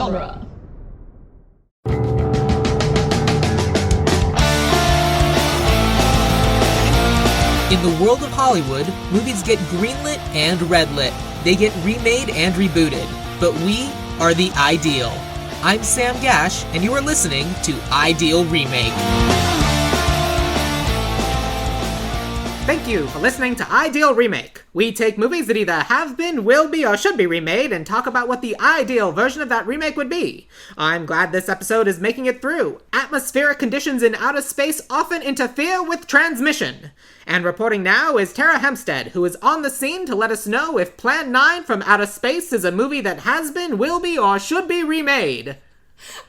genre. In the world of Hollywood, movies get greenlit and redlit. They get remade and rebooted. But we are the ideal. I'm Sam Gasch, and you are listening to Ideal Remake. Thank you for listening to Ideal Remake. We take movies that either have been, will be, or should be remade and talk about what the ideal version of that remake would be. I'm glad this episode is making it through. Atmospheric conditions in outer space often interfere with transmission. And reporting now is Tara Hempstead, who is on the scene to let us know if Plan 9 from Outer Space is a movie that has been, will be, or should be remade.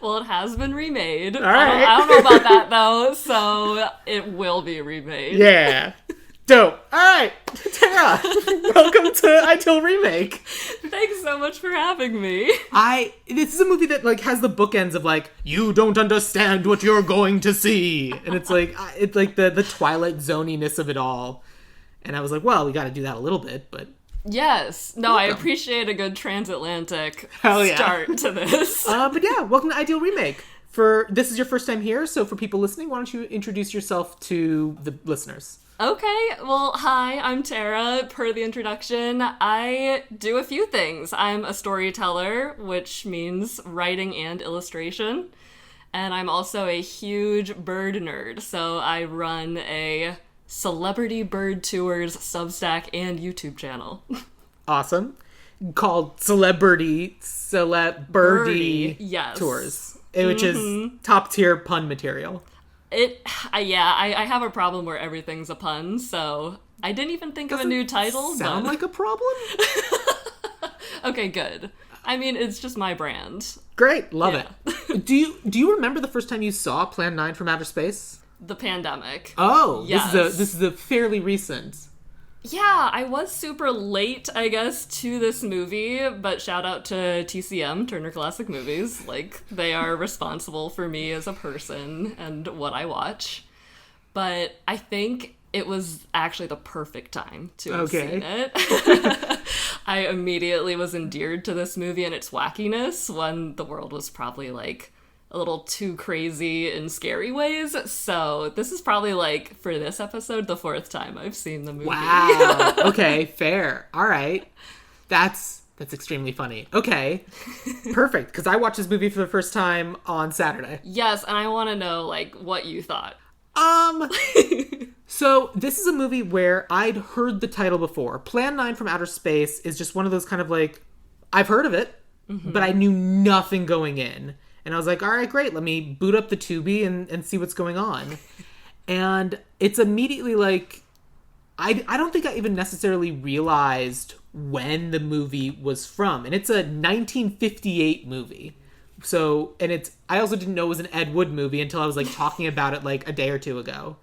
Well, it has been remade. All right. I don't know about that, though, so it will be remade. Yeah. Dope. Alright, Tara, welcome to Ideal Remake. Thanks so much for having me. This is a movie that, has the bookends of, you don't understand what you're going to see. And it's the Twilight Zoniness of it all. And I was like, well, we gotta do that a little bit, but... Yes. No, welcome. I appreciate a good transatlantic start to this. But yeah, welcome to Ideal Remake. This is your first time here, so for people listening, why don't you introduce yourself to the listeners? Okay, well, hi, I'm Tara. Per the introduction, I do a few things. I'm a storyteller, which means writing and illustration. And I'm also a huge bird nerd, so I run a Celebrity Bird Tours Substack and YouTube channel. Awesome. Called Celebrity yes. Tours, which is top-tier pun material. I have a problem where everything's a pun, so I didn't even think of a new title. Sound like a problem? Okay, good. I mean, it's just my brand. Great, love it. Do you remember the first time you saw Plan 9 from Outer Space? The pandemic. Oh, yes. This is a fairly recent. Yeah, I was super late, I guess, to this movie, but shout out to TCM, Turner Classic Movies. They are responsible for me as a person and what I watch. But I think it was actually the perfect time to have seen it. I immediately was endeared to this movie and its wackiness when the world was probably, a little too crazy in scary ways. So this is probably, for this episode, the fourth time I've seen the movie. Wow. Okay, fair. All right. That's extremely funny. Okay. Perfect. Because I watched this movie for the first time on Saturday. Yes, and I want to know, what you thought. So this is a movie where I'd heard the title before. Plan 9 from Outer Space is just one of those kind of I've heard of it, but I knew nothing going in. And I was like, all right, great. Let me boot up the Tubi and see what's going on. And it's immediately I don't think I even necessarily realized when the movie was from. And it's a 1958 movie. So, I also didn't know it was an Ed Wood movie until I was talking about it a day or two ago.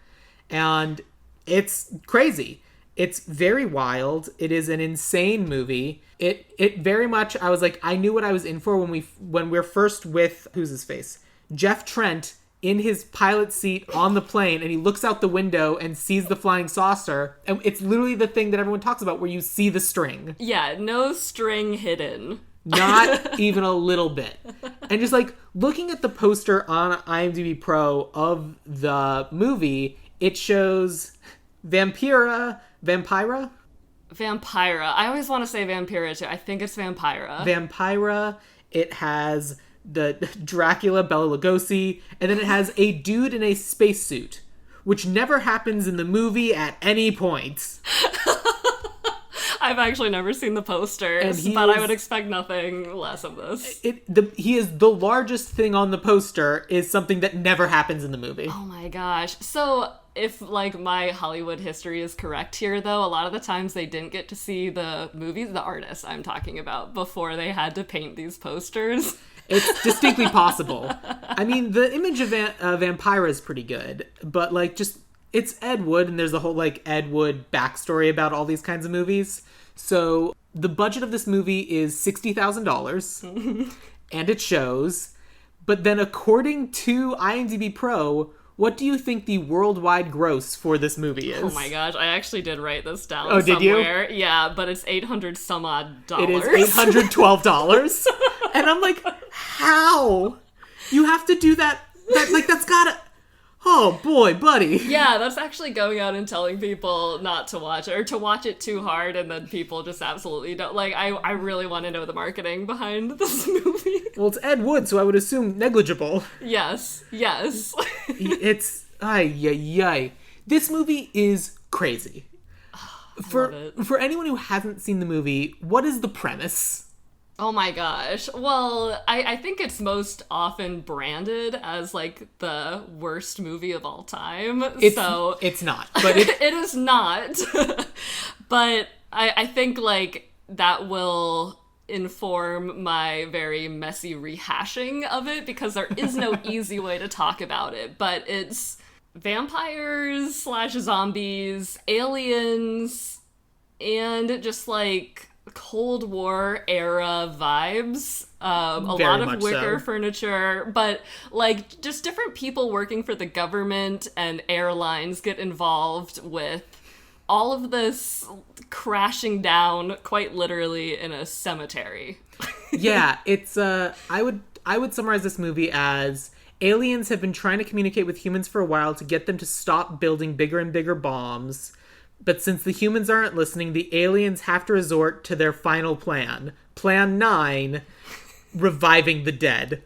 And it's crazy. It's very wild. It is an insane movie. It very much, I was I knew what I was in for when we're first with, who's his face? Jeff Trent in his pilot seat on the plane, and he looks out the window and sees the flying saucer. And it's literally the thing that everyone talks about where you see the string. Yeah, no string hidden. Not even a little bit. And just looking at the poster on IMDb Pro of the movie, it shows Vampira. I always want to say Vampira too. I think it's Vampira. It has the Dracula, Bela Lugosi, and then it has a dude in a spacesuit, which never happens in the movie at any point. I've actually never seen the posters, but I would expect nothing less of this. He is the largest thing on the poster is something that never happens in the movie. Oh my gosh. So if my Hollywood history is correct here, though, a lot of the times they didn't get to see the movies, the artists I'm talking about, before they had to paint these posters. It's distinctly possible. I mean, the image of Vampira is pretty good, but it's Ed Wood, and there's the whole Ed Wood backstory about all these kinds of movies. So the budget of this movie is $60,000, and it shows. But then according to IMDb Pro, what do you think the worldwide gross for this movie is? Oh my gosh, I actually did write this down somewhere. Did you? Yeah, but it's $800 some odd dollars. It is $812. And I'm like, how? You have to do that like, that's gotta... Oh, boy, buddy. Yeah, that's actually going out and telling people not to watch it, or to watch it too hard, and then people just absolutely don't. Like, I really want to know the marketing behind this movie. Well, it's Ed Wood, so I would assume negligible. Yes. It's... Ay. This movie is crazy. For anyone who hasn't seen the movie, what is the premise? Oh my gosh. Well, I think it's most often branded as, like, the worst movie of all time. It's not. But it is not. But I think, like, that will inform my very messy rehashing of it, because there is no easy way to talk about it. But it's vampires / zombies, aliens, and just, like, Cold War era vibes. A lot of wicker furniture, but, like, just different people working for the government and airlines get involved with all of this crashing down quite literally in a cemetery. Yeah, it's I would summarize this movie as aliens have been trying to communicate with humans for a while to get them to stop building bigger and bigger bombs. But since the humans aren't listening, the aliens have to resort to their final plan. Plan 9, reviving the dead.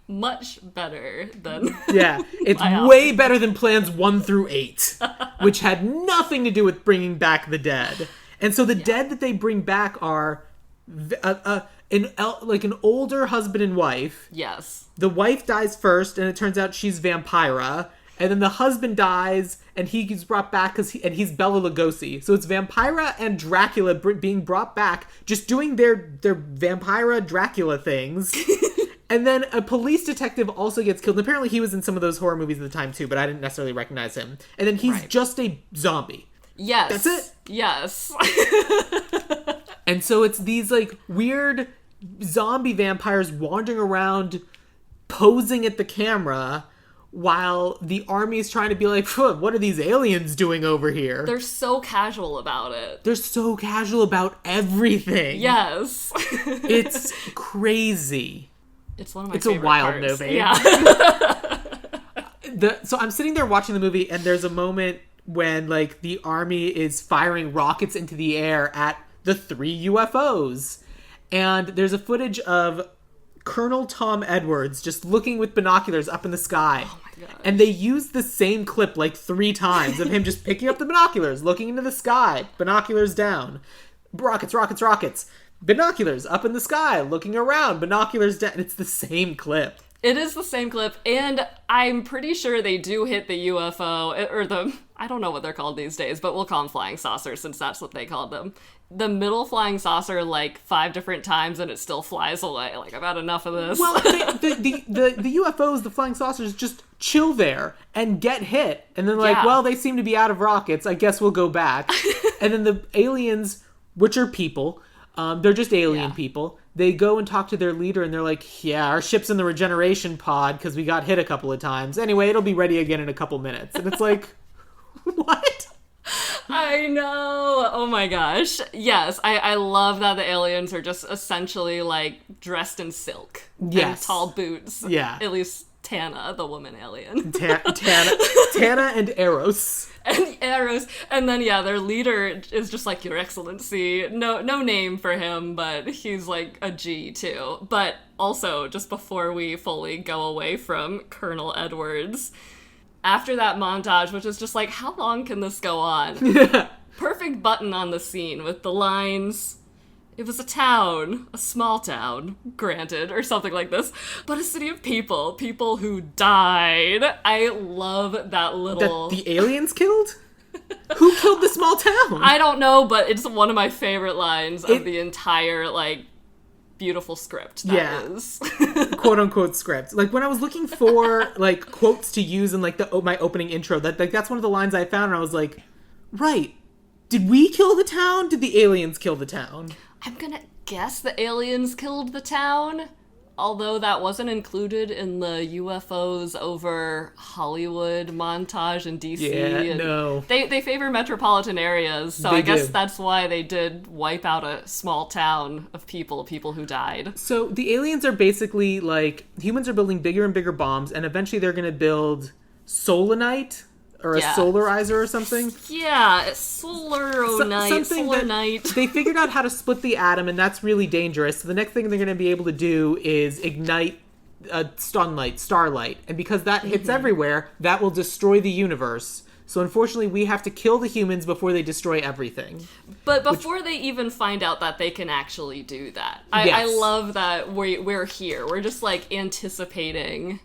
Much better than... Yeah, it's way better than plans 1 through 8, which had nothing to do with bringing back the dead. And so the dead that they bring back are an older husband and wife. Yes. The wife dies first, and it turns out she's Vampira. And then the husband dies, and he gets brought back and he's Bela Lugosi. So it's Vampira and Dracula being brought back, just doing their Vampira Dracula things. And then a police detective also gets killed. And apparently he was in some of those horror movies at the time too, but I didn't necessarily recognize him. And then he's just a zombie. Yes. That's it. Yes. And so it's these, like, weird zombie vampires wandering around, posing at the camera, while the army is trying to be like, what are these aliens doing over here? They're so casual about it. They're so casual about everything. Yes. It's crazy. It's one of my favorite wild parts. movie. Yeah. So I'm sitting there watching the movie, and there's a moment when, like, the army is firing rockets into the air at the 3 UFOs. And there's a footage of Colonel Tom Edwards just looking with binoculars up in the sky. Oh my god. And they used the same clip like 3 times of him just picking up the binoculars, looking into the sky, binoculars down. Rockets, rockets, rockets. Binoculars up in the sky, looking around, binoculars down. It's the same clip. It is the same clip, and I'm pretty sure they do hit the UFO, or I don't know what they're called these days, but we'll call them flying saucers since that's what they called them. The middle flying saucer, like, 5 different times, and it still flies away. Like, I've had enough of this. Well, the UFOs, the flying saucers, just chill there and get hit. And then, like, well, they seem to be out of rockets. I guess we'll go back. And then the aliens, which are people, they're just alien people. They go and talk to their leader, and they're like, yeah, our ship's in the regeneration pod because we got hit a couple of times. Anyway, it'll be ready again in a couple minutes. And it's like, what? I know. Oh my gosh. Yes, I love that the aliens are just essentially, like, dressed in silk. Yes. And tall boots. Yeah. At least Tana, the woman alien. Tana and Eros. And Eros. And then, yeah, their leader is just like, Your Excellency. No name for him, but he's like a G, too. But also, just before we fully go away from Colonel Edwards, after that montage, which is just like, how long can this go on? Perfect button on the scene with the lines, it was a town, a small town, granted, or something like this, but a city of people who died. I love that little... That the aliens killed? Who killed the small town? I don't know, but it's one of my favorite lines of the entire, like, beautiful script that is. Quote-unquote script. Like, when I was looking for, like, quotes to use in, like, my opening intro, that's one of the lines I found, and I was like, right. Did we kill the town? Did the aliens kill the town? I'm gonna guess the aliens killed the town. although that wasn't included in the UFOs over Hollywood montage in DC. Yeah, no. They favor metropolitan areas, so They I guess do. that's why they did wipe out a small town of people who died. So the aliens are basically like, humans are building bigger and bigger bombs, and eventually they're going to build solanite or a Yeah. solarizer or something. Yeah, solar night. They figured out how to split the atom, and that's really dangerous. So the next thing they're going to be able to do is ignite starlight. And because that hits everywhere, that will destroy the universe. So unfortunately, we have to kill the humans before they destroy everything. But before they even find out that they can actually do that. I Yes. love that we're here. We're just, like, anticipating.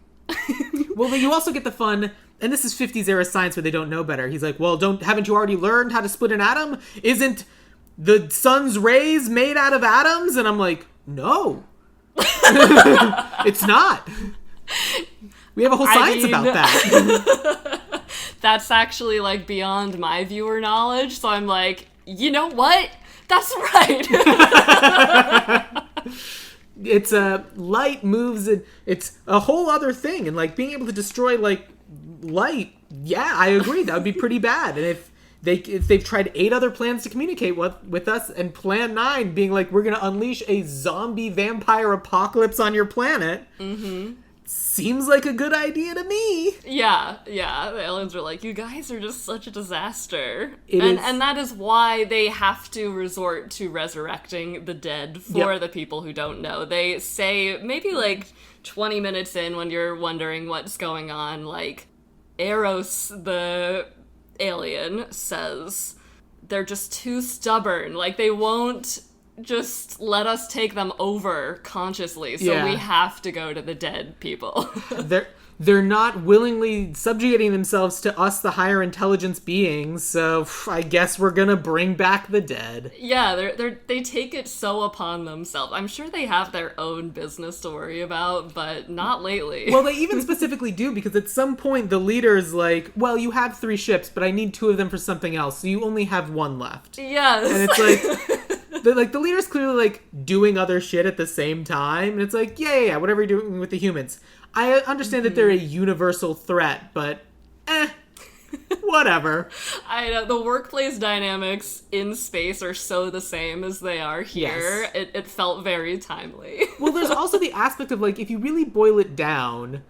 Well, you also get the fun, and this is 50s era science where they don't know better. He's like, well, haven't you already learned how to split an atom? Isn't the sun's rays made out of atoms? And I'm like, no. It's not. We have a whole science about that. That's actually, like, beyond my viewer knowledge, so I'm like, you know what? That's right. It's light moves, and it's a whole other thing. And like being able to destroy like light, yeah, I agree. That would be pretty bad. And if they've tried 8 other plans to communicate with us, and Plan 9 being like, we're gonna unleash a zombie vampire apocalypse on your planet, seems like a good idea to me. Yeah, the aliens are like, you guys are just such a disaster. It is. And that is why they have to resort to resurrecting the dead for Yep. the people who don't know. They say, maybe like 20 minutes in when you're wondering what's going on, like, Eros, the alien, says they're just too stubborn. Like, they won't just let us take them over consciously, so Yeah. we have to go to the dead people. They're not willingly subjugating themselves to us, the higher intelligence beings, so I guess we're gonna bring back the dead. Yeah, they take it so upon themselves. I'm sure they have their own business to worry about, but not lately. Well, they even specifically do, because at some point the leader's like, well, you have 3 ships, but I need 2 of them for something else, so you only have 1 left. Yes. And it's like, the leader's clearly like doing other shit at the same time, and it's like, yeah, whatever you're doing with the humans. I understand that they're a universal threat, but whatever. I know, the workplace dynamics in space are so the same as they are here. Yes. It felt very timely. Well, there's also the aspect of, like, if you really boil it down,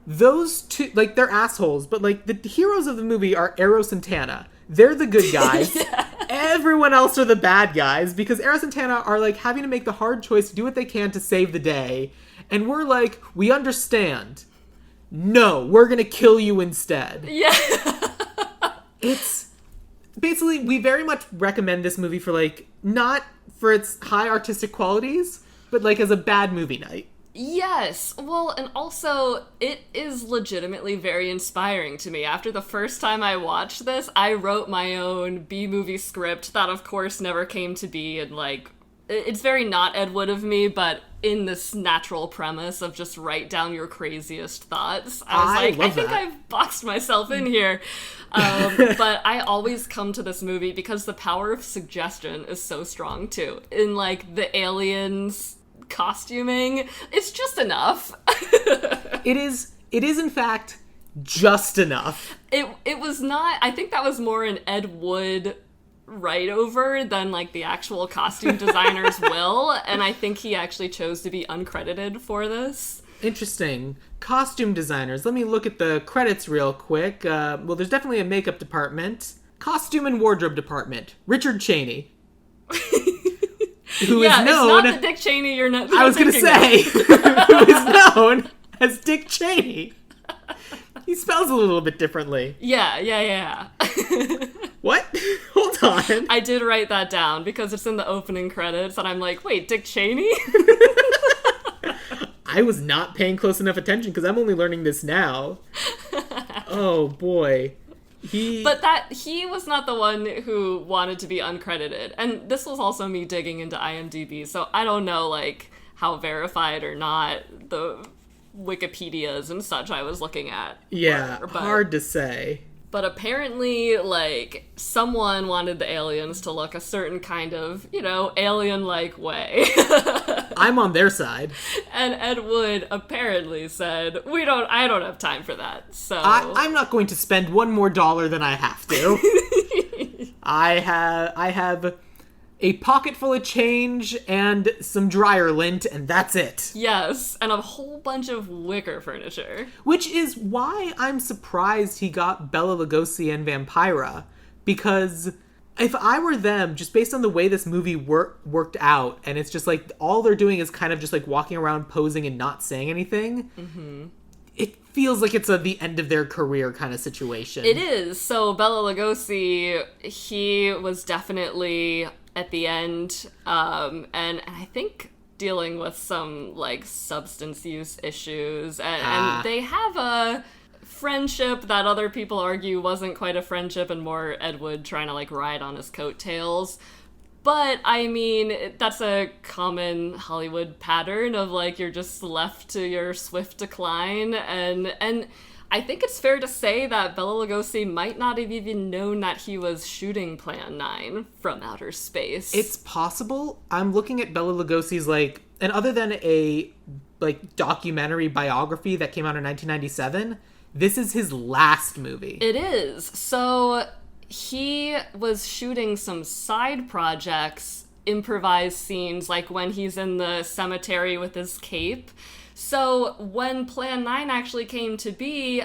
those two, like, they're assholes, but, like, the heroes of the movie are Eros and Tana. They're the good guys. Everyone else are the bad guys, because Eros and Tana are, like, having to make the hard choice to do what they can to save the day. And we're like, we understand. No, we're gonna kill you instead. Yeah. It's basically, we very much recommend this movie for, like, not for its high artistic qualities, but, like, as a bad movie night. Yes. Well, and also, it is legitimately very inspiring to me. After the first time I watched this, I wrote my own B-movie script that, of course, never came to be, and, like, it's very not Ed Wood of me, but in this natural premise of just write down your craziest thoughts. I was like, I think that. I've boxed myself in here. But I always come to this movie because the power of suggestion is so strong, too. In, like, the aliens costuming, it's just enough. It is in fact just enough. It was not, I think that was more an Ed Wood write-over than, like, the actual costume designer's will, and I think he actually chose to be uncredited for this. Interesting. Costume designers. Let me look at the credits real quick. Well, there's definitely a makeup department. Costume and wardrobe department. Richard Cheney. Who is known... it's not the Dick Cheney you're not I was gonna thinking say, of. who is known as Dick Cheney. He spells a little bit differently. Yeah. What? Hold on. I did write that down because it's in the opening credits, and I'm like, wait, Dick Cheney? I was not paying close enough attention because I'm only learning this now. Oh, boy. But that he was not the one who wanted to be uncredited. And this was also me digging into IMDb, so I don't know, like, how verified or not the Wikipedias and such I was looking at. Yeah, but hard to say. But apparently, like, someone wanted the aliens to look a certain kind of, alien-like way. I'm on their side. And Ed Wood apparently said, I don't have time for that, so... I'm not going to spend one more dollar than I have to. I have a pocket full of change and some dryer lint, and that's it. Yes, and a whole bunch of wicker furniture. Which is why I'm surprised he got Bela Lugosi and Vampira, because if I were them, just based on the way this movie worked out, and it's just like all they're doing is kind of just like walking around posing and not saying anything, it feels like it's the end of their career kind of situation. It is. So Bela Lugosi, he was definitely at the end, and I think dealing with some like substance use issues, and they have a friendship that other people argue wasn't quite a friendship and more Ed Wood trying to like ride on his coattails. But I mean, that's a common Hollywood pattern of like you're just left to your swift decline, and I think it's fair to say that Bela Lugosi might not have even known that he was shooting Plan 9 from outer space. It's possible. I'm looking at Bela Lugosi's like, and other than a like documentary biography that came out in 1997, this is his last movie. It is. So he was shooting some side projects, improvised scenes, like when he's in the cemetery with his cape. So when Plan 9 actually came to be,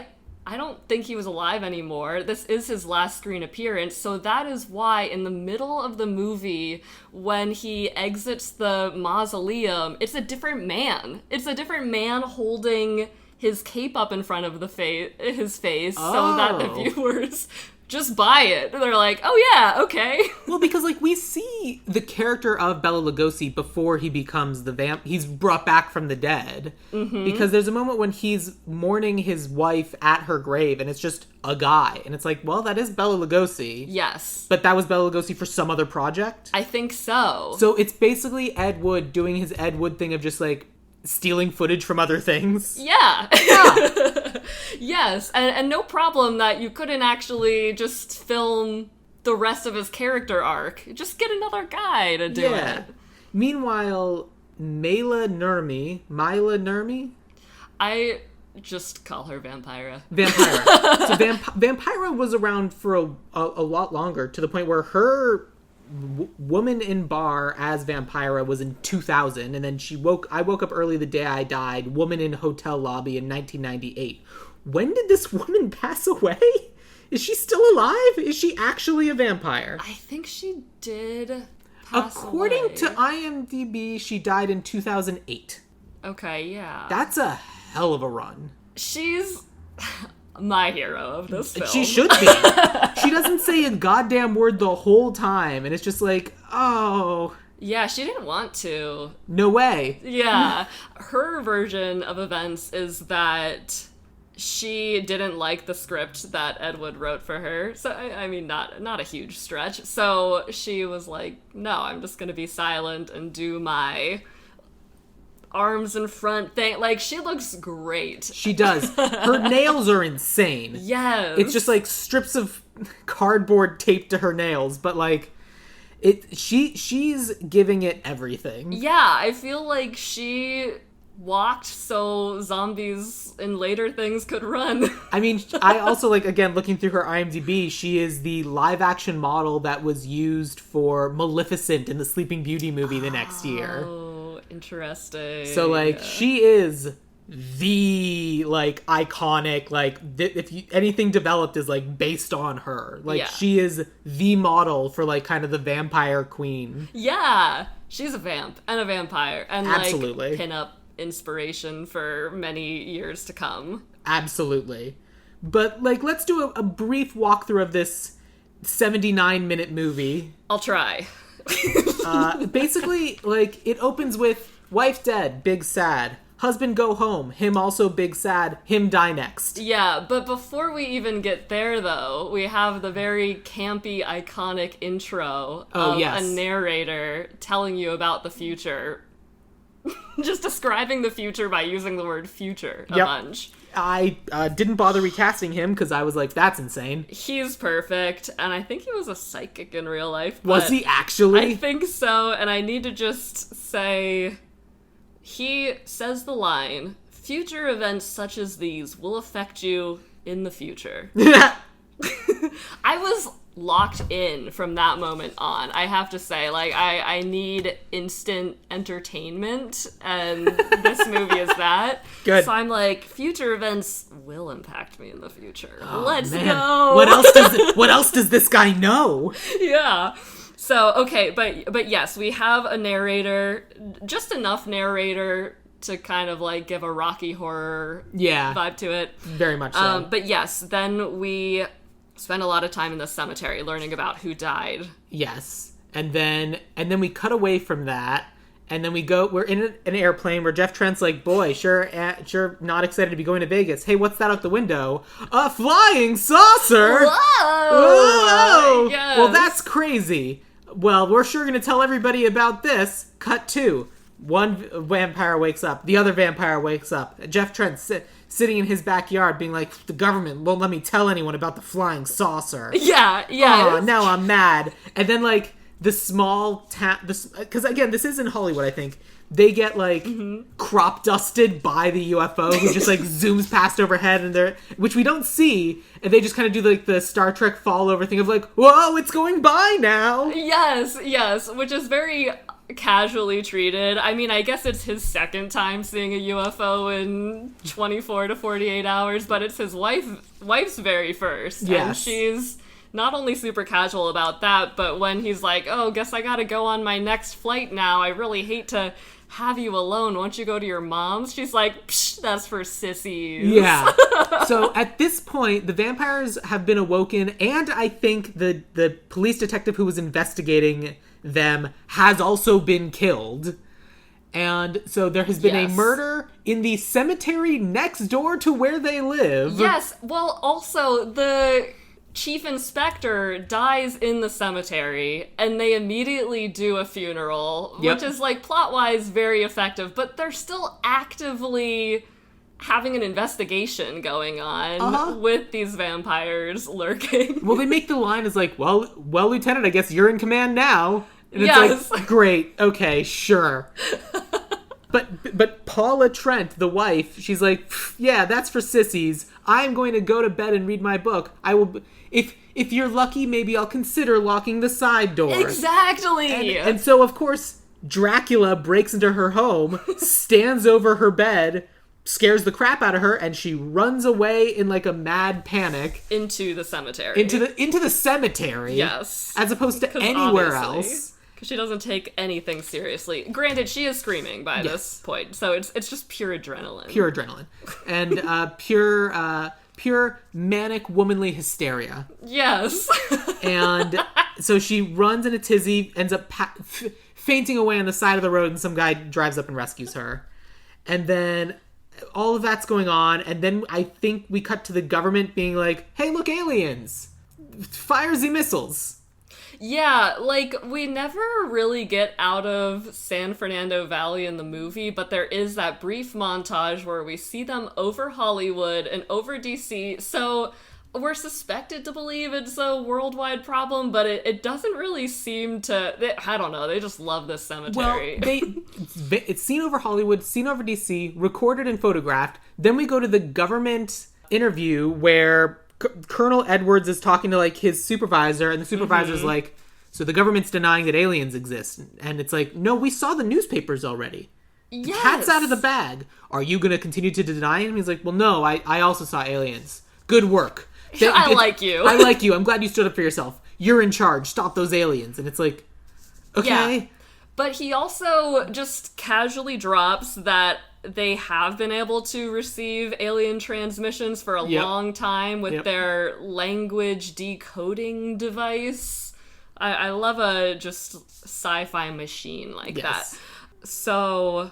I don't think he was alive anymore. This is his last screen appearance, so that is why in the middle of the movie, when he exits the mausoleum, it's a different man. It's a different man holding his cape up in front of his face so that the viewers just buy it. They're like, oh yeah, okay. Well, because like we see the character of Bela Lugosi before he becomes he's brought back from the dead. Because there's a moment when he's mourning his wife at her grave and it's just a guy. And it's like, well, that is Bela Lugosi. Yes. But that was Bela Lugosi for some other project? I think so. So it's basically Ed Wood doing his Ed Wood thing of just like stealing footage from other things. Yeah. Yes, and no problem that you couldn't actually just film the rest of his character arc. Just get another guy to do it. Meanwhile, Mila Nurmi? I just call her Vampira. Vampira. So Vampira was around for a lot longer, to the point where her Woman in Bar as Vampira was in 2000, and then I woke up early the day I died, Woman in Hotel Lobby in 1998. When did this woman pass away? Is she still alive? Is she actually a vampire? I think she did pass According away. to IMDb, she died in 2008. Okay, yeah. That's a hell of a run. She's my hero of this film. She should be. She doesn't say a goddamn word the whole time, and it's just like, oh. Yeah, she didn't want to. No way. Yeah. Her version of events is that she didn't like the script that Ed Wood wrote for her. So, I mean, not a huge stretch. So she was like, no, I'm just going to be silent and do my arms in front thing. Like, she looks great. She does. Her nails are insane. Yes. It's just like strips of cardboard taped to her nails, but like she's giving it everything. Yeah, I feel like she walked so zombies in later things could run. I mean, I also like, again, looking through her IMDb, she is the live action model that was used for Maleficent in the Sleeping Beauty movie the next year. Oh, interesting. So like she is the like iconic, like anything developed is like based on her. Like she is the model for like kind of the vampire queen. Yeah, she's a vamp and a vampire and absolutely like pin-up inspiration for many years to come. Absolutely. But like, let's do a brief walkthrough of this 79-minute movie. I'll try. Basically, like, it opens with wife dead, big sad. Husband go home, him also big sad, him die next. Yeah, but before we even get there, though, we have the very campy, iconic intro of a narrator telling you about the future. just describing the future by using the word future a bunch. I didn't bother recasting him because I was like, that's insane. He's perfect, and I think he was a psychic in real life. Was he actually? I think so, and I need to just say, he says the line, "Future events such as these will affect you in the future." I was locked in from that moment on. I have to say, like, I need instant entertainment, and this movie is that. Good. So I'm like, future events will impact me in the future. Oh, Let's man. go. What else does this guy know? Yeah. So, okay, but yes, we have a narrator, just enough narrator to kind of like give a Rocky Horror vibe to it. Very much so. But yes, then we spend a lot of time in the cemetery learning about who died. Yes. And then we cut away from that, and then we're in an airplane where Jeff Trent's like, boy, sure not excited to be going to Vegas. Hey, what's that out the window? A flying saucer! Whoa! Yes. Well, that's crazy. Well, we're sure going to tell everybody about this. Cut 2. One vampire wakes up. The other vampire wakes up. Jeff Trent sitting in his backyard being like, the government won't let me tell anyone about the flying saucer. Yeah. Oh, now I'm mad. And then, like, the small town... Because, again, this is in Hollywood, I think. They get, like, crop dusted by the UFO who just, like, zooms past overhead, and which we don't see. And they just kind of do, like, the Star Trek fall over thing of, like, whoa, it's going by now. Yes, which is very casually treated. I mean, I guess it's his second time seeing a UFO in 24 to 48 hours, but it's his wife's very first. Yes. And she's not only super casual about that, but when he's like, oh, guess I gotta go on my next flight now. I really hate to have you alone. Won't you go to your mom's? She's like, psh, that's for sissies. Yeah. So at this point, the vampires have been awoken, and I think the police detective who was investigating them has also been killed. And so there has been a murder in the cemetery next door to where they live. Yes. Well, also, the chief inspector dies in the cemetery, and they immediately do a funeral, which is, like, plot-wise very effective, but they're still actively having an investigation going on with these vampires lurking. Well, they make the line as like, well, Lieutenant, I guess you're in command now. And it's like, great, okay, sure. But Paula Trent, the wife, she's like, yeah, that's for sissies. I'm going to go to bed and read my book. I will... If you're lucky, maybe I'll consider locking the side door. Exactly! And so, of course, Dracula breaks into her home, stands over her bed, scares the crap out of her, and she runs away in, like, a mad panic. Into the cemetery. Into the cemetery. Yes. As opposed to anywhere else. Because she doesn't take anything seriously. Granted, she is screaming by this point, so it's just pure adrenaline. Pure adrenaline. And pure manic womanly hysteria. Yes. And so she runs in a tizzy, ends up fainting away on the side of the road, and some guy drives up and rescues her. And then all of that's going on, and then I think we cut to the government being like, hey, look, aliens! Fire the missiles! Yeah, like, we never really get out of San Fernando Valley in the movie, but there is that brief montage where we see them over Hollywood and over DC, so we're suspected to believe it's a worldwide problem, but it doesn't really seem to... I don't know, they just love this cemetery. Well, it's seen over Hollywood, seen over DC, recorded and photographed. Then we go to the government interview where Colonel Edwards is talking to, like, his supervisor, and the supervisor's like, so the government's denying that aliens exist. And it's like, no, we saw the newspapers already. Yes. Cat's out of the bag. Are you going to continue to deny him? He's like, well, no, I also saw aliens. Good work. I like you. I like you. I'm glad you stood up for yourself. You're in charge. Stop those aliens. And it's like, okay. Yeah. But he also just casually drops that they have been able to receive alien transmissions for a long time with their language decoding device. I love a just sci-fi machine like that. So...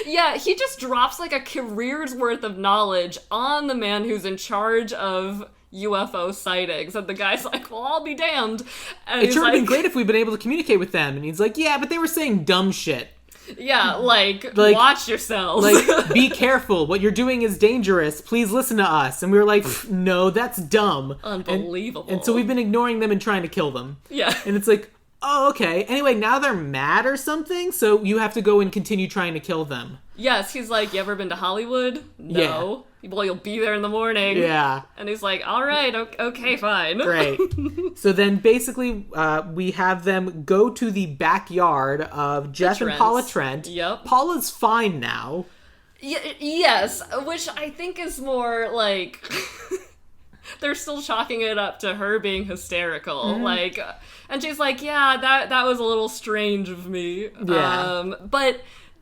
yeah, he just drops like a career's worth of knowledge on the man who's in charge of UFO sightings. And the guy's like, well, I'll be damned. And It sure would have been great if we'd been able to communicate with them. And he's like, yeah, but they were saying dumb shit. Yeah, like watch yourselves. Like, be careful. What you're doing is dangerous. Please listen to us. And we were like, no, that's dumb. Unbelievable. And so we've been ignoring them and trying to kill them. Yeah. And it's like, oh, okay. Anyway, now they're mad or something, so you have to go and continue trying to kill them. Yes, he's like, you ever been to Hollywood? No. Yeah. Well, you'll be there in the morning. Yeah. And he's like, all right, okay, fine. Great. So then basically we have them go to the backyard of Jeff and Paula Trent. Yep. Paula's fine now. Yes, which I think is more like... They're still chalking it up to her being hysterical. Mm-hmm. Like, and she's like, yeah, that was a little strange of me. Yeah. But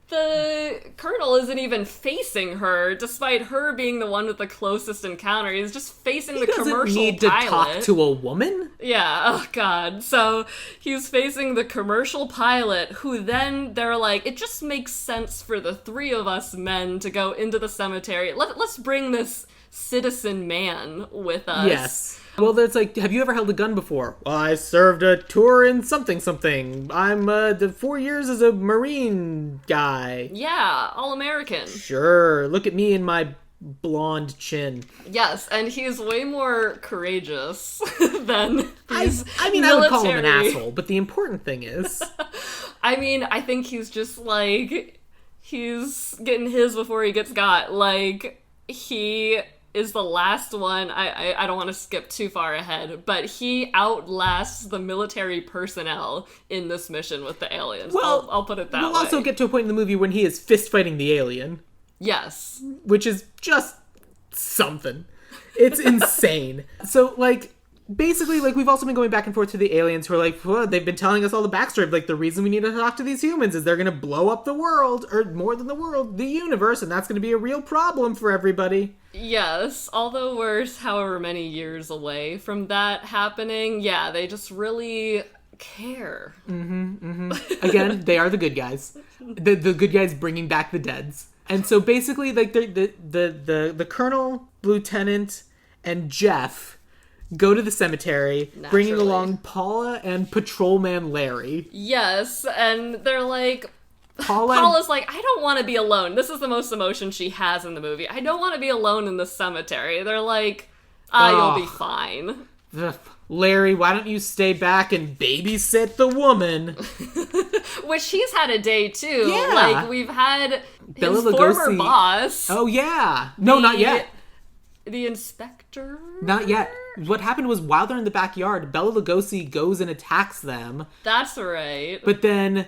the Colonel isn't even facing her, despite her being the one with the closest encounter. He's just facing the commercial pilot. He doesn't need to talk to a woman? Yeah, oh god. So he's facing the commercial pilot, who then they're like, it just makes sense for the three of us men to go into the cemetery. Let's bring this citizen man with us. Yes. Well, that's like, have you ever held a gun before? Well, I served a tour in something. I'm the 4 years as a Marine guy. Yeah, all-American. Sure, look at me and my blonde chin. Yes, and he's way more courageous than these I mean, military. I would call him an asshole, but the important thing is... I mean, I think he's just like, he's getting his before he gets got. Like, he is the last one. I don't want to skip too far ahead, but he outlasts the military personnel in this mission with the aliens. Well, I'll put it that way. We'll also get to a point in the movie when he is fist fighting the alien. Yes. Which is just something. It's insane. So, like, basically, like, we've also been going back and forth to the aliens who are like, well, they've been telling us all the backstory of, like, the reason we need to talk to these humans is they're going to blow up the world, or more than the world, the universe, and that's going to be a real problem for everybody. Yes, although we're however many years away from that happening, yeah, they just really care. Again, they are the good guys. The good guys bringing back the deads. And so basically, like, the colonel, lieutenant, and Jeff go to the cemetery, bringing along Paula and patrolman Larry. Yes, and they're like... Paula's like, I don't want to be alone. This is the most emotion she has in the movie. I don't want to be alone in the cemetery. They're like, you'll be fine. Larry, why don't you stay back and babysit the woman? Which he's had a day, too. Yeah. Like, we've had Bela his former boss. Oh, yeah. No, not yet. The inspector? Not yet. What happened was, while they're in the backyard, Bela Lugosi goes and attacks them. That's right. But then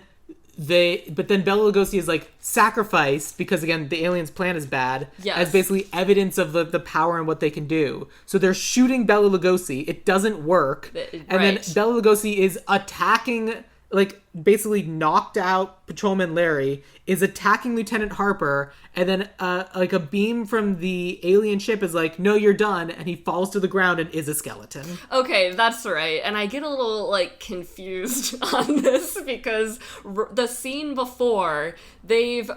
Bela Lugosi is, like, sacrificed, because, again, the aliens' plan is bad, as basically evidence of the power and what they can do. So they're shooting Bela Lugosi. It doesn't work. And then Bela Lugosi is attacking, like, basically knocked out Patrolman Larry, is attacking Lieutenant Harper, and then, like, a beam from the alien ship is like, no, you're done, and he falls to the ground and is a skeleton. Okay, that's right. And I get a little, like, confused on this, because the scene before, the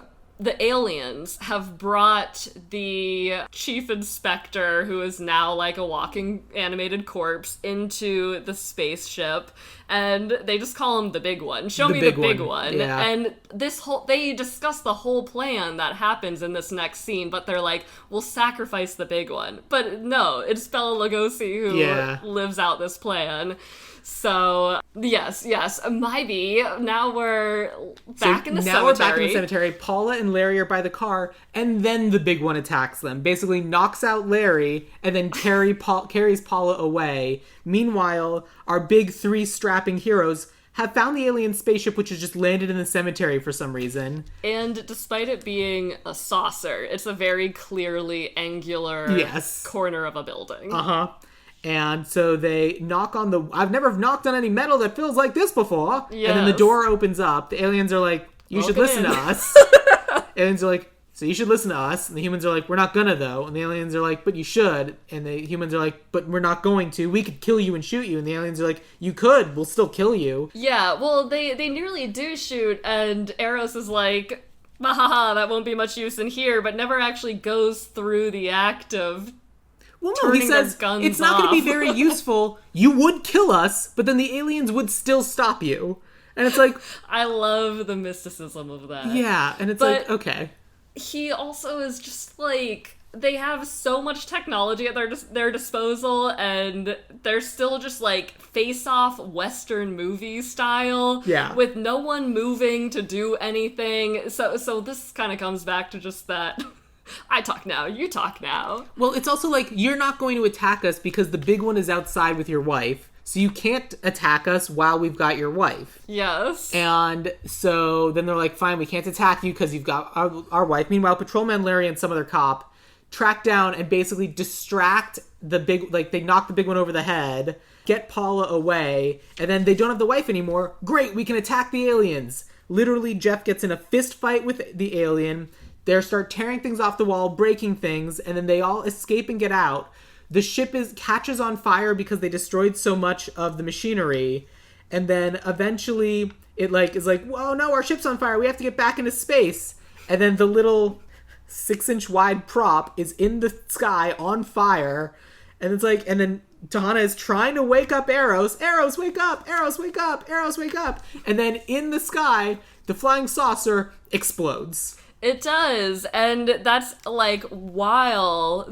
aliens have brought the chief inspector, who is now like a walking animated corpse, into the spaceship, and they just call him the big one. Show me the big one. Yeah. And they discuss the whole plan that happens in this next scene, but they're like, we'll sacrifice the big one. But no, it's Bela Lugosi who lives out this plan. So, yes, maybe. Now we're back in the cemetery. Now we're back in the cemetery. Paula and Larry are by the car, and then the big one attacks them. Basically knocks out Larry, and then carries Paula away. Meanwhile, our big three strapping heroes have found the alien spaceship, which has just landed in the cemetery for some reason. And despite it being a saucer, it's a very clearly angular corner of a building. Uh-huh. And so they knock on I've never knocked on any metal that feels like this before. Yes. And then the door opens up. The aliens are like, you should listen to us. Aliens are like, so you should listen to us. And the humans are like, we're not gonna, though. And the aliens are like, but you should. And the humans are like, but we're not going to. We could kill you and shoot you. And the aliens are like, you could. We'll still kill you. Yeah, well, they nearly do shoot. And Eros is like, that won't be much use in here. But never actually goes through the act of Well, no, turning he says their guns it's not going to be off. very useful. You would kill us, but then the aliens would still stop you. And it's like... I love the mysticism of that. Yeah, and it's But- like, okay. He also is just like, they have so much technology at their disposal, and they're still just like face-off Western movie style, Yeah. with no one moving to do anything. So this kind of comes back to just that. I talk now, you talk now. Well, it's also like, you're not going to attack us because the big one is outside with your wife, so you can't attack us while we've got your wife. Yes. And so then they're like, fine, we can't attack you because you've got our wife. Meanwhile, Patrolman Larry and some other cop track down and basically distract the big, like, they knock the big one over the head, get Paula away, and then they don't have the wife anymore. Great, we can attack the aliens. Literally, Jeff gets in a fist fight with the alien. They start tearing things off the wall, breaking things, and then they all escape and get out. The ship catches on fire because they destroyed so much of the machinery, and then eventually it is like, whoa, no, our ship's on fire. We have to get back into space. And then the little 6-inch wide prop is in the sky on fire, and it's like, and then Donna is trying to wake up Eros. Eros, wake up! Eros, wake up! Eros, wake up! And then in the sky, the flying saucer explodes. It does, and that's like while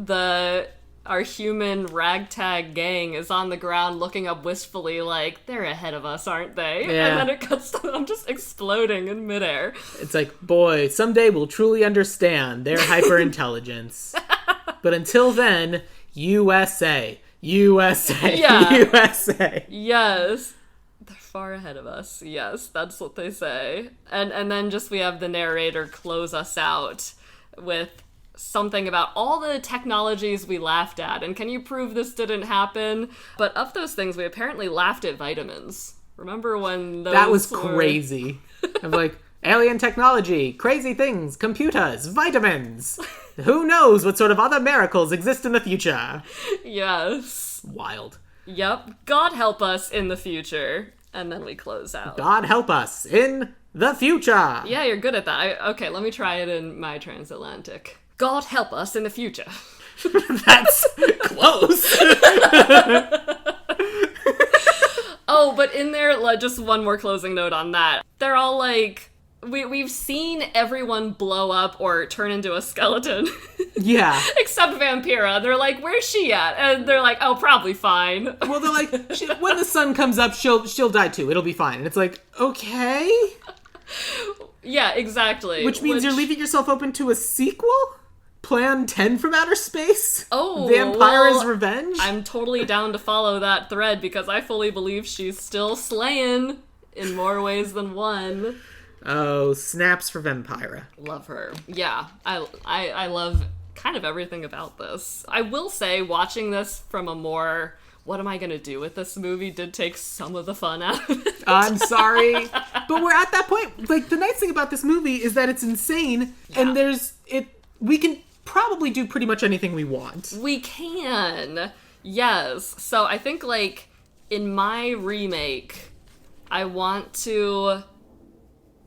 our human ragtag gang is on the ground looking up wistfully like, they're ahead of us, aren't they? Yeah. And then it cuts to them just exploding in midair. It's like, boy, someday we'll truly understand their hyper-intelligence. But until then, USA, USA, Yeah. USA. Yes. They're far ahead of us. Yes, that's what they say. And then just we have the narrator close us out with something about all the technologies we laughed at. And can you prove this didn't happen? But of those things, we apparently laughed at vitamins. Remember when those That was were... crazy. I'm like, alien technology, crazy things, computers, vitamins. Who knows what sort of other miracles exist in the future? Yes. Wild. Yep. God help us in the future. And then we close out. God help us in the future. Yeah, you're good at that. Okay, let me try it in my transatlantic. God help us in the future. That's close. Oh, but in there, just one more closing note on that. They're all like, we've seen everyone blow up or turn into a skeleton. Yeah. Except Vampira. They're like, where's she at? And they're like, oh, probably fine. Well, they're like, when the sun comes up, she'll die too. It'll be fine. And it's like, okay. Yeah, exactly. Which means you're leaving yourself open to a sequel? Plan 10 from outer space? Oh, Vampire's well, Revenge? I'm totally down to follow that thread because I fully believe she's still slaying in more ways than one. Oh, snaps for Vampira. Love her. Yeah, I love kind of everything about this. I will say, watching this from a more, what am I gonna do with this movie, did take some of the fun out of it. I'm sorry. But we're at that point. Like, the nice thing about this movie is that it's insane, and we can probably do pretty much anything we want. We can. Yes. So I think, like, in my remake, I want to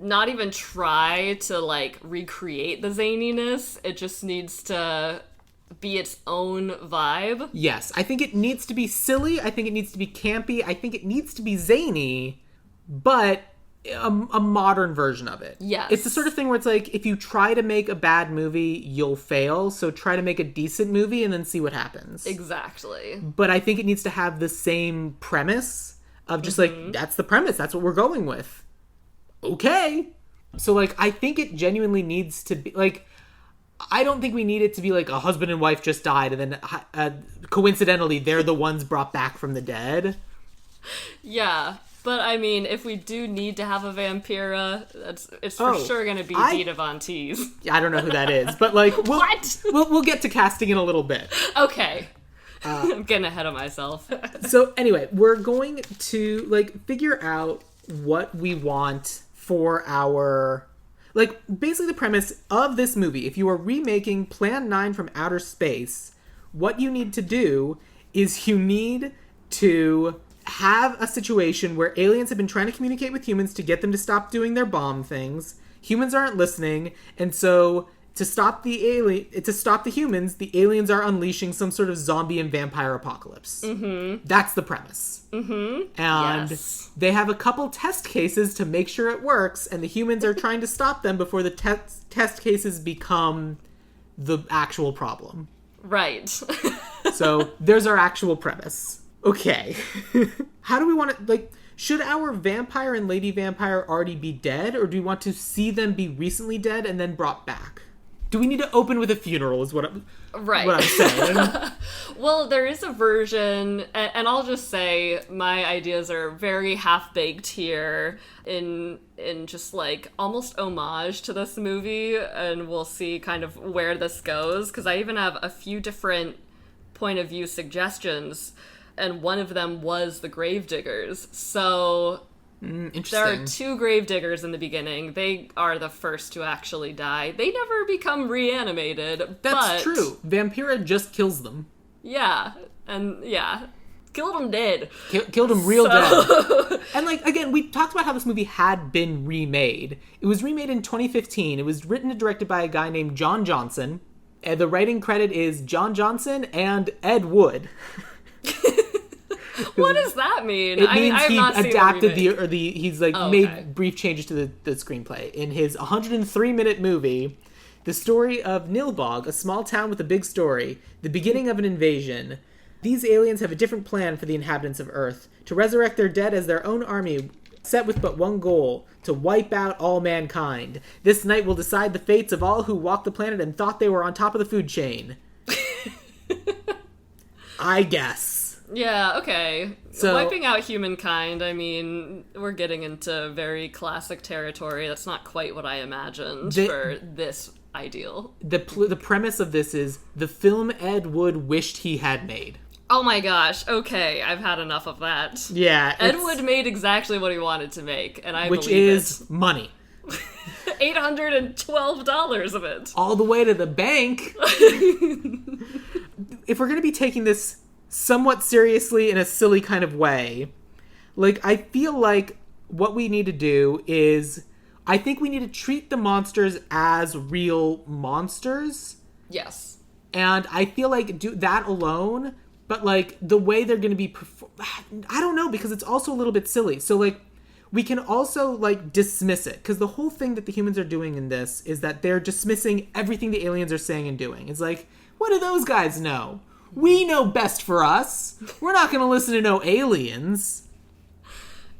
not even try to, like, recreate the zaniness. It just needs to be its own vibe. Yes, I think it needs to be silly. I think it needs to be campy. I think it needs to be zany, but a modern version of it. Yes. It's the sort of thing where it's like, if you try to make a bad movie, you'll fail. So try to make a decent movie and then see what happens. Exactly. But I think it needs to have the same premise of just like, that's the premise. That's what we're going with. Okay. So, like, I think it genuinely needs to be, like, I don't think we need it to be like a husband and wife just died and then coincidentally they're the ones brought back from the dead. Yeah. But, I mean, if we do need to have a Vampira, it's for sure going to be Dita Von Teese. I don't know who that is, but, like, we'll get to casting in a little bit. Okay. I'm getting ahead of myself. So, anyway, we're going to, like, figure out what we want for our... Like, basically the premise of this movie, if you are remaking Plan 9 from outer space, what you need to do is you need to have a situation where aliens have been trying to communicate with humans to get them to stop doing their bomb things. Humans aren't listening, and so to stop the humans, the aliens are unleashing some sort of zombie and vampire apocalypse. Mm-hmm. That's the premise. Mm-hmm. And they have a couple test cases to make sure it works, and the humans are trying to stop them before the test cases become the actual problem. Right. So there's our actual premise. Okay. How do we want to, like, should our vampire and lady vampire already be dead, or do we want to see them be recently dead and then brought back? Do we need to open with a funeral is what I'm saying. Well, there is a version, and I'll just say my ideas are very half-baked here in just like almost homage to this movie, and we'll see kind of where this goes, because I even have a few different point of view suggestions, and one of them was the Gravediggers. So interesting. There are two Gravediggers in the beginning. They are the first to actually die. They never become reanimated. That's true. Vampira just kills them. Yeah, and killed them dead. Killed them real dead. And like, again, we talked about how this movie had been remade. It was remade in 2015. It was written and directed by a guy named John Johnson. And the writing credit is John Johnson and Ed Wood. What does that mean? It means I have he not seen adapted the made brief changes to the screenplay. In his 103-minute movie, the story of Nilbog, a small town with a big story, the beginning of an invasion. These aliens have a different plan for the inhabitants of Earth, to resurrect their dead as their own army, set with but one goal, to wipe out all mankind. This night will decide the fates of all who walked the planet and thought they were on top of the food chain. I guess. Yeah, okay. So, wiping out humankind, I mean, we're getting into very classic territory. That's not quite what I imagined for this ideal. The premise of this is the film Ed Wood wished he had made. Oh my gosh, okay, I've had enough of that. Yeah. Ed Wood made exactly what he wanted to make, and I which believe is money. $812 of it. All the way to the bank. If we're going to be taking this somewhat seriously in a silly kind of way, like, I feel like what we need to do is, I think we need to treat the monsters as real monsters. Yes. And I feel like do that alone, but like the way they're going to be I don't know, because it's also a little bit silly. So like, we can also like dismiss it, because the whole thing that the humans are doing in this is that they're dismissing everything the aliens are saying and doing. It's like, what do those guys know? We know best for us. We're not going to listen to no aliens.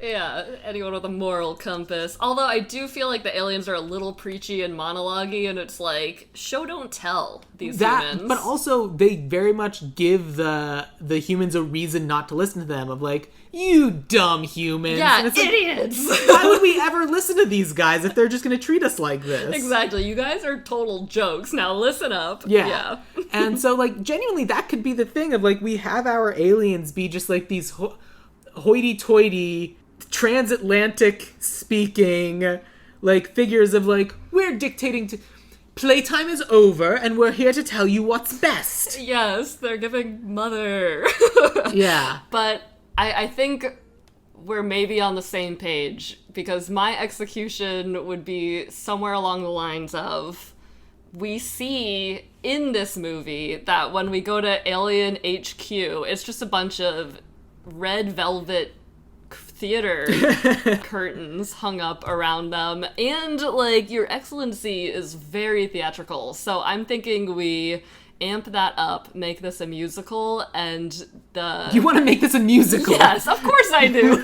Yeah, anyone with a moral compass. Although I do feel like the aliens are a little preachy and monologue-y, and it's like, show don't tell, these humans. But also, they very much give the humans a reason not to listen to them, of like, you dumb humans. Yeah, and idiots! Like, why would we ever listen to these guys if they're just going to treat us like this? Exactly, you guys are total jokes, now listen up. Yeah. And so, like, genuinely, that could be the thing of, like, we have our aliens be just, like, these hoity-toity, transatlantic speaking, like, figures of, like, we're dictating to... Playtime is over, and we're here to tell you what's best. Yes, they're giving mother. Yeah. But I think we're maybe on the same page, because my execution would be somewhere along the lines of, we see in this movie that when we go to Alien HQ, it's just a bunch of red velvet theater curtains hung up around them, and like, your excellency is very theatrical, so I'm thinking we amp that up, make this a musical, and You want to make this a musical? Yes, of course I do.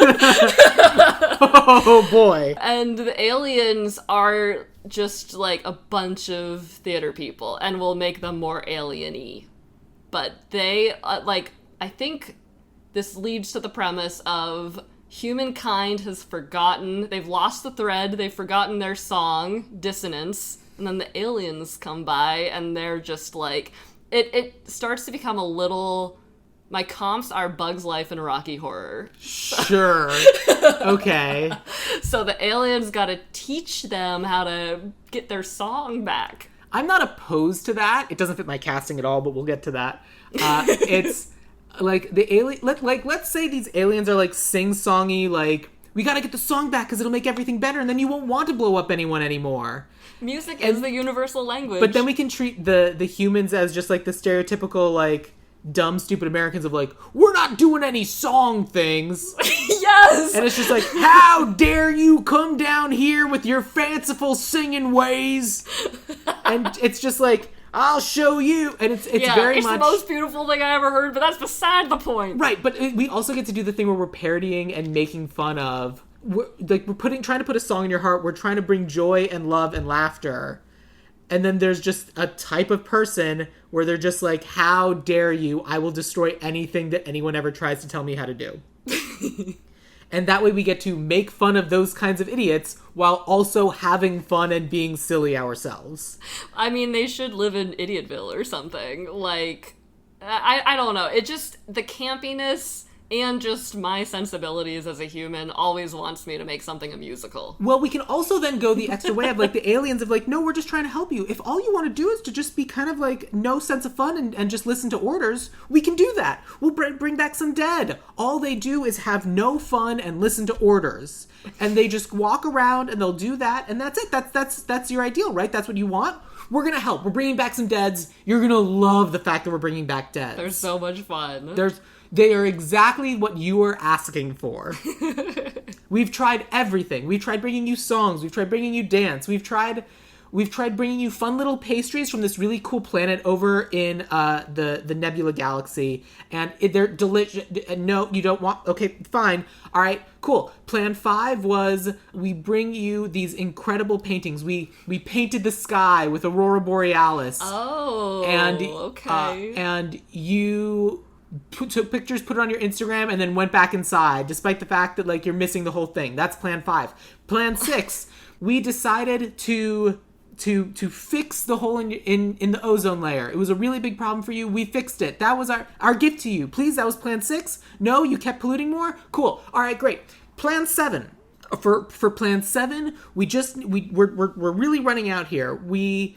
Oh boy. And the aliens are just like a bunch of theater people, and we'll make them more alien-y. But they, I think this leads to the premise of humankind has forgotten, they've lost the thread, they've forgotten their song, Dissonance, and then the aliens come by, and they're just like, it starts to become a little, my comps are Bug's Life and Rocky Horror. Sure. Okay. So the aliens gotta teach them how to get their song back. I'm not opposed to that. It doesn't fit my casting at all, but we'll get to that. It's like the alien. Let's say these aliens are like sing-songy, like We gotta get the song back because it'll make everything better, and then you won't want to blow up anyone anymore. Music is the universal language. But then we can treat the humans as just like the stereotypical, like, dumb, stupid Americans of like, we're not doing any song things. Yes! And it's just like, how dare you come down here with your fanciful singing ways? And it's just like, I'll show you. And it's very much... it's the most beautiful thing I ever heard, but that's beside the point. Right, but we also get to do the thing where we're parodying and making fun of... We're trying to put a song in your heart. We're trying to bring joy and love and laughter. And then there's just a type of person where they're just like, how dare you? I will destroy anything that anyone ever tries to tell me how to do. And that way we get to make fun of those kinds of idiots while also having fun and being silly ourselves. I mean, they should live in Idiotville or something. Like, I don't know. It just, the campiness and just my sensibilities as a human always wants me to make something a musical. Well, we can also then go the extra way of like the aliens of like, no, we're just trying to help you. If all you want to do is to just be kind of like no sense of fun and just listen to orders, we can do that. We'll bring back some dead. All they do is have no fun and listen to orders. And they just walk around and they'll do that. And that's it. That's your ideal, right? That's what you want. We're going to help. We're bringing back some deads. You're going to love the fact that we're bringing back deads. They're so much fun. They are exactly what you were asking for. We've tried everything. We've tried bringing you songs. We've tried bringing you dance. We've tried bringing you fun little pastries from this really cool planet over in the Nebula Galaxy. And they're delicious. No, you don't want... Okay, fine. All right, cool. Plan 5 was we bring you these incredible paintings. We painted the sky with Aurora Borealis. Oh, and, okay. And you... took pictures, put it on your Instagram, and then went back inside, despite the fact that, like, you're missing the whole thing. That's plan 5. Plan 6, we decided to fix the hole in the ozone layer. It was a really big problem for you. We fixed it. That was our gift to you. Please, that was plan 6. No, you kept polluting more? Cool. All right, great. Plan 7. For plan 7, we're really running out here. We're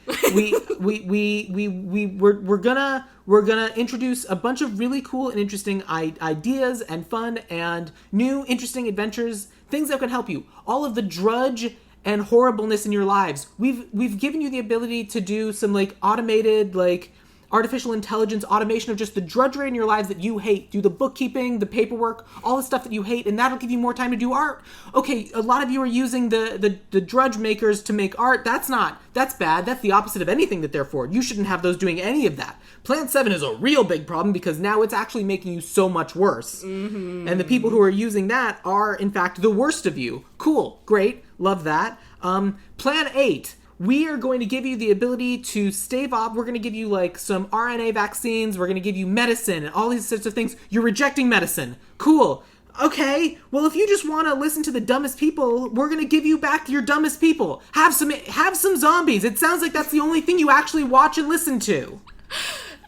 gonna introduce a bunch of really cool and interesting ideas and fun and new interesting adventures, things that can help you. All of the drudge and horribleness in your lives. We've given you the ability to do some like automated like artificial intelligence automation of just the drudgery in your lives that you hate. Do the bookkeeping, the paperwork, all the stuff that you hate, and that'll give you more time to do art. Okay, a lot of you are using the drudge makers to make art. That's bad. That's the opposite of anything that they're for. You shouldn't have those doing any of that. Plan 7 is a real big problem because now it's actually making you so much worse. Mm-hmm. And the people who are using that are, in fact, the worst of you. Cool. Great. Love that. Plan 8. We are going to give you the ability to stave off. We're going to give you like some RNA vaccines. We're going to give you medicine and all these sorts of things. You're rejecting medicine. Cool. Okay. Well, if you just want to listen to the dumbest people, we're going to give you back your dumbest people. Have some zombies. It sounds like that's the only thing you actually watch and listen to.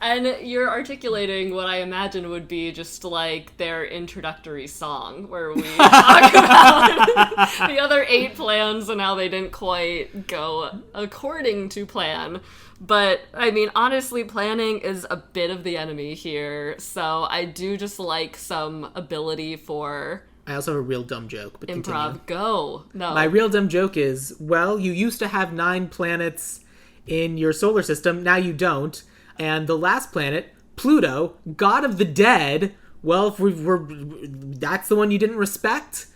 And you're articulating what I imagine would be just like their introductory song, where we talk about the other 8 plans and how they didn't quite go according to plan. But, I mean, honestly, planning is a bit of the enemy here, so I do just like some ability for... I also have a real dumb joke, but improv. Continue. Go. No. My real dumb joke is, well, you used to have 9 planets in your solar system, now you don't. And the last planet, Pluto, god of the dead, well, if that's the one you didn't respect,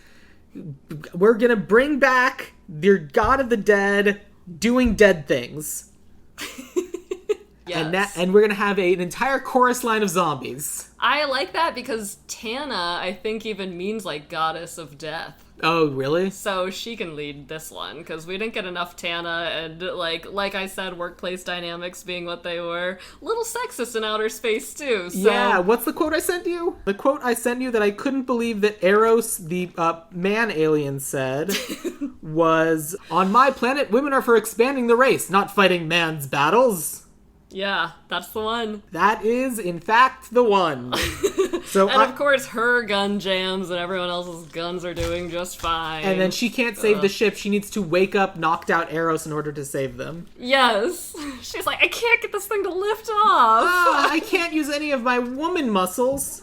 we're going to bring back your god of the dead doing dead things. Yes. And we're going to have an entire chorus line of zombies. I like that because Tana, I think, even means, like, goddess of death. Oh, really? So she can lead this one, because we didn't get enough Tana, and, like I said, workplace dynamics being what they were. A little sexist in outer space, too. So. Yeah, what's the quote I sent you? The quote I sent you that I couldn't believe that Eros, the man alien, said was, on my planet, women are for expanding the race, not fighting man's battles. Yeah, that's the one. That is, in fact, the one. So And of course, her gun jams and everyone else's guns are doing just fine. And then she can't save the ship. She needs to wake up knocked out Eros in order to save them. Yes. She's like, I can't get this thing to lift off. I can't use any of my woman muscles.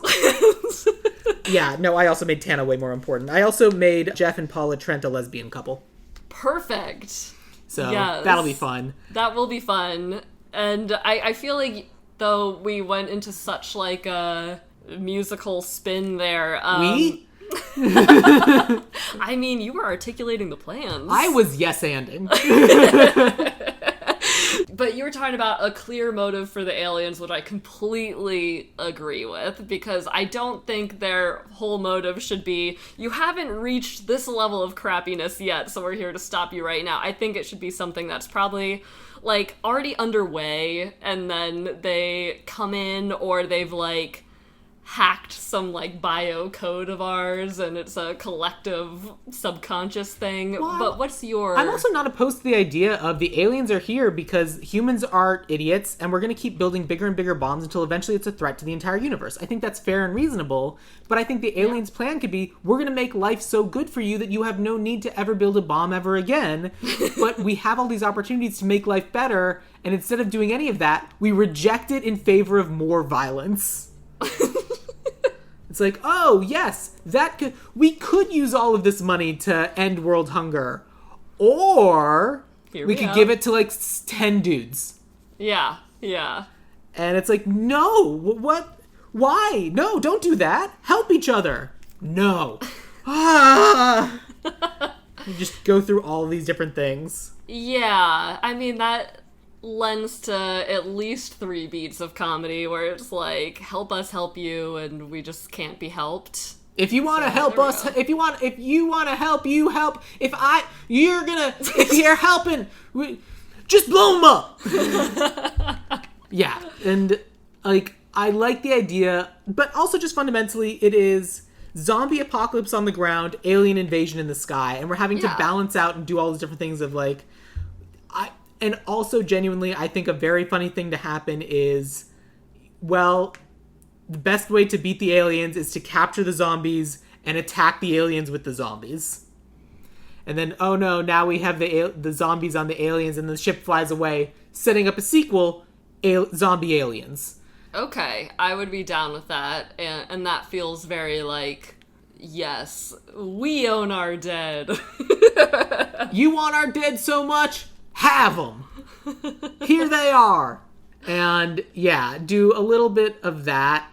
Yeah, no, I also made Tana way more important. I also made Jeff and Paula Trent a lesbian couple. Perfect. So yes. That'll be fun. That will be fun. And I feel like, though we went into such like a musical spin there. We? I mean, you were articulating the plans. I was yes-anding. But you were talking about a clear motive for the aliens, which I completely agree with, because I don't think their whole motive should be, you haven't reached this level of crappiness yet, so we're here to stop you right now. I think it should be something that's probably, like, already underway, and then they come in, or they've, like, hacked some, like, bio code of ours, and it's a collective subconscious thing. Well, but what's your... I'm also not opposed to the idea of the aliens are here because humans are idiots, and we're going to keep building bigger and bigger bombs until eventually it's a threat to the entire universe. I think that's fair and reasonable, but I think the aliens' plan could be, we're going to make life so good for you that you have no need to ever build a bomb ever again, but we have all these opportunities to make life better, and instead of doing any of that, we reject it in favor of more violence. It's like, oh, yes, we could use all of this money to end world hunger. Or we could give it to, like, 10 dudes. Yeah, yeah. And it's like, no, what? Why? No, don't do that. Help each other. No. You just go through all of these different things. Yeah, I mean, that lends to at least 3 beats of comedy where it's like, help us help you, and we just can't be helped. If you want to help us, if you want to help, you help. If you're helping, just blow them up. Yeah, and like, I like the idea, but also just fundamentally, it is zombie apocalypse on the ground, alien invasion in the sky, and we're having to balance out and do all these different things of like, and also, genuinely, I think a very funny thing to happen is, well, the best way to beat the aliens is to capture the zombies and attack the aliens with the zombies. And then, oh no, now we have the zombies on the aliens and the ship flies away, setting up a sequel, Zombie Aliens. Okay, I would be down with that, and that feels very like, yes, we own our dead. You want our dead so much? Have them. Here they are. And yeah, do a little bit of that.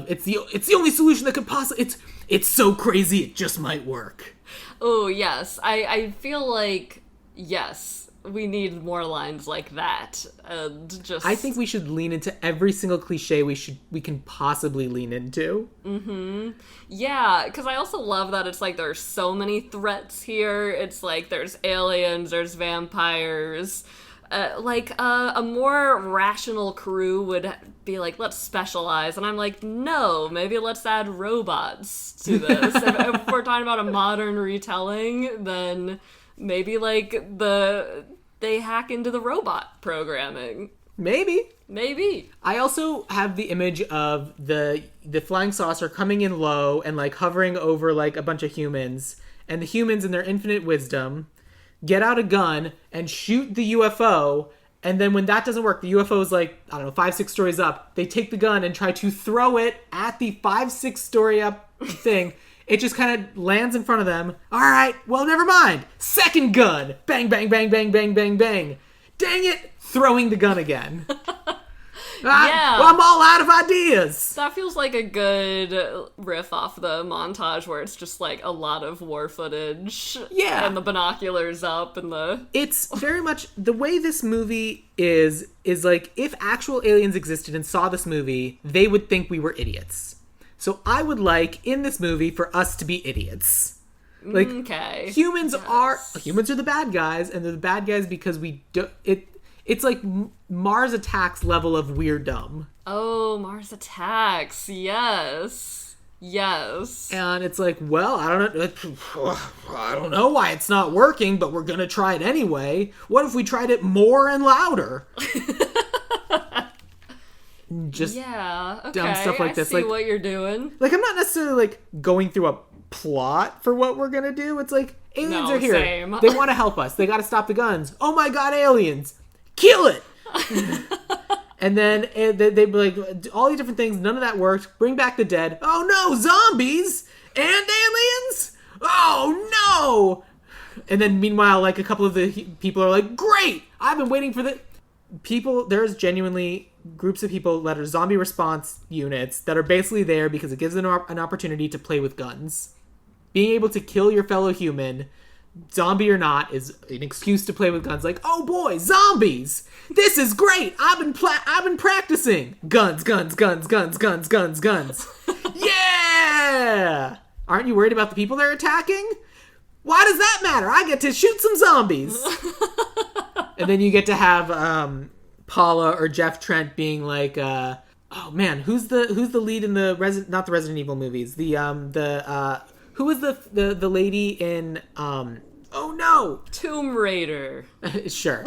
It's the only solution that could possibly. It's so crazy it just might work. Oh yes, I feel like yes, we need more lines like that. And just I think we should lean into every single cliche we can possibly lean into. Mm-hmm. Yeah, because I also love that it's like there's so many threats here. It's like there's aliens, there's vampires. A more rational crew would be like, let's specialize. And I'm like, no, maybe let's add robots to this. if we're talking about a modern retelling, then maybe like they hack into the robot programming. Maybe. I also have the image of the flying saucer coming in low and like hovering over like a bunch of humans, and the humans in their infinite wisdom get out a gun and shoot the UFO, and then when that doesn't work, the UFO is like, I don't know, 5-6 stories up. They take the gun and try to throw it at the 5-6 story up thing. It just kind of lands in front of them. All right, well, never mind. Second gun. Bang, bang, bang, bang, bang, bang, bang. Dang it. Throwing the gun again. Yeah. Well, I'm all out of ideas. That feels like a good riff off the montage where it's just like a lot of war footage. Yeah. And the binoculars up and the... It's very much the way this movie is like, if actual aliens existed and saw this movie, they would think we were idiots. So I would like, in this movie, for us to be idiots. Like, okay. Humans are the bad guys, and they're the bad guys because we do... It's like Mars Attacks level of weird dumb. Oh, Mars Attacks. Yes. And it's like, well, I don't know why it's not working, but we're gonna try it anyway. What if we tried it more and louder? just okay. dumb stuff like this. I see what you're doing. Like, I'm not necessarily, like, going through a plot for what we're gonna do. It's like, aliens are here. Same. They want to help us. They gotta stop the guns. Oh my god, aliens! Kill it! And then they'd be like, all these different things, none of that worked. Bring back the dead. Oh no, zombies! And aliens? Oh no! And then meanwhile, like, a couple of the people are like, great! I've been waiting for the... People, there's genuinely groups of people that are zombie response units that are basically there because it gives them an opportunity to play with guns. Being able to kill your fellow human, zombie or not, is an excuse to play with guns. Like, oh boy, zombies! This is great! I've been practicing! Guns, guns, guns, guns, guns, guns, guns. Yeah! Aren't you worried about the people they're attacking? Why does that matter? I get to shoot some zombies! And then you get to have Paula or Jeff Trent being like, oh man, who's the lead in the not the Resident Evil movies? Who was the lady in oh no, Tomb Raider. Sure.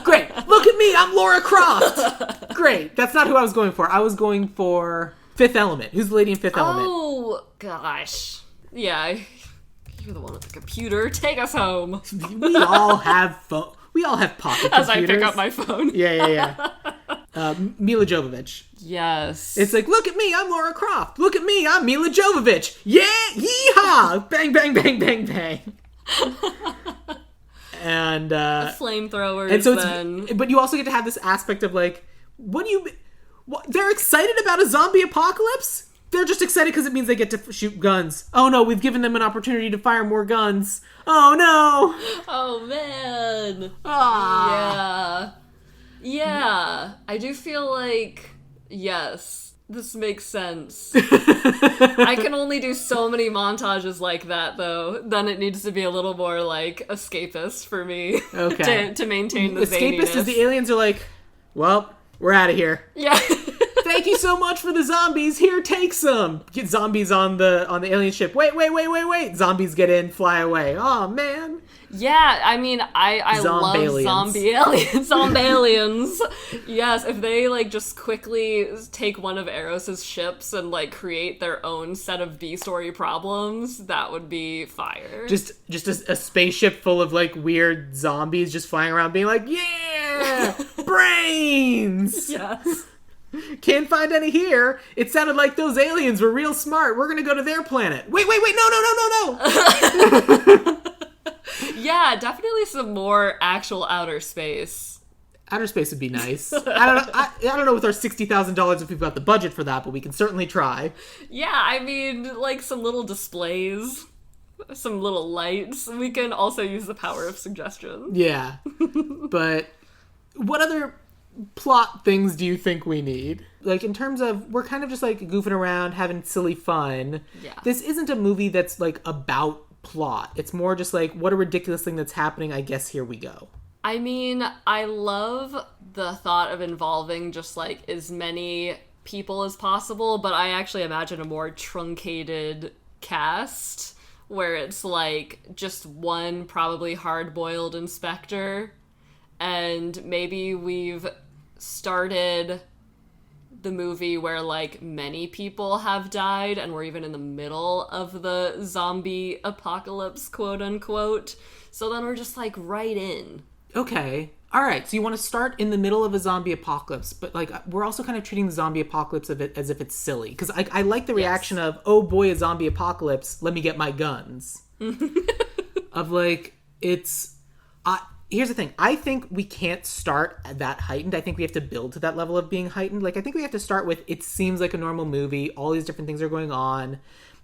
Great. Look at me, I'm Laura Croft. Great. That's not who I was going for. I was going for Fifth Element. Who's the lady in Fifth Element? Oh gosh. Yeah. You're the one with the computer. Take us home. We all have We all have pocket computers. As I pick up my phone. Yeah. Mila Jovovich. Yes. It's like, look at me, I'm Laura Croft. Look at me, I'm Mila Jovovich. Yeah, yeehaw! Bang, bang, bang, bang, bang. And flamethrowers. And so then. But you also get to have this aspect of like, they're excited about a zombie apocalypse? They're just excited because it means they get to shoot guns. Oh no, we've given them an opportunity to fire more guns. Oh no! Oh man. Ah. Yeah. I do feel like, yes, this makes sense. I can only do so many montages like that, though. Then it needs to be a little more, like, escapist for me. Okay. to maintain the escapist zaniness. is the aliens are like, well, we're out of here. Yeah. Thank you so much for the zombies. Here, take some. Get zombies on the alien ship. Wait. Zombies get in, fly away. Oh man. Yeah, I mean, I love zombie aliens. Zombalians. Yes, if they, like, just quickly take one of Eros's ships and, like, create their own set of B-story problems, that would be fire. Just a spaceship full of, like, weird zombies just flying around being like, yeah! Brains! Yes. Can't find any here. It sounded like those aliens were real smart. We're gonna go to their planet. Wait, no. Yeah, definitely some more actual outer space. Outer space would be nice. I don't know with our $60,000 if we've got the budget for that, but we can certainly try. Yeah, I mean, like some little displays, some little lights. We can also use the power of suggestion. Yeah. But what other plot things do you think we need? Like, in terms of, we're kind of just, like, goofing around, having silly fun. Yeah. This isn't a movie that's, like, about plot. It's more just, like, what a ridiculous thing that's happening, I guess here we go. I mean, I love the thought of involving just, like, as many people as possible, but I actually imagine a more truncated cast, where it's, like, just one probably hard-boiled inspector, and maybe we've started the movie where, like, many people have died and we're even in the middle of the zombie apocalypse, quote unquote. So then we're just, like, right in. Okay. All right. So you want to start in the middle of a zombie apocalypse, but, like, we're also kind of treating the zombie apocalypse of it as if it's silly. Because I like the reaction of, oh boy, a zombie apocalypse, let me get my guns. Of, like, it's... Here's the thing. I think we can't start that heightened. I think we have to build to that level of being heightened. Like, I think we have to start with, it seems like a normal movie. All these different things are going on.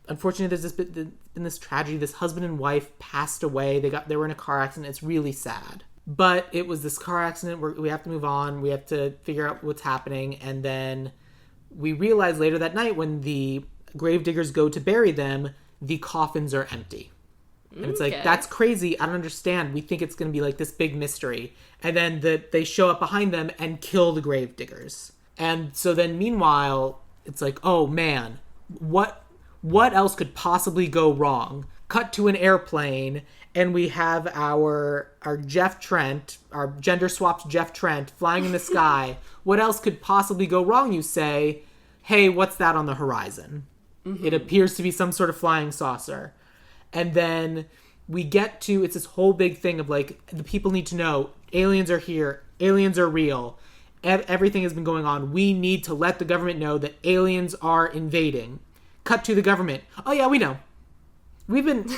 Unfortunately, there's been this tragedy. This husband and wife passed away. They were in a car accident. It's really sad. But it was this car accident where we have to move on. We have to figure out what's happening. And then we realize later that night when the gravediggers go to bury them, the coffins are empty. And it's like, that's crazy. I don't understand. We think it's going to be like this big mystery. And then they show up behind them and kill the gravediggers. And so then meanwhile, it's like, oh man, what else could possibly go wrong? Cut to an airplane and we have our Jeff Trent, our gender-swapped Jeff Trent, flying in the sky. What else could possibly go wrong, you say? Hey, what's that on the horizon? Mm-hmm. It appears to be some sort of flying saucer. And then we get to, it's this whole big thing of like, the people need to know, aliens are here, aliens are real, everything has been going on. We need to let the government know that aliens are invading. Cut to the government. Oh yeah, we know. We've been,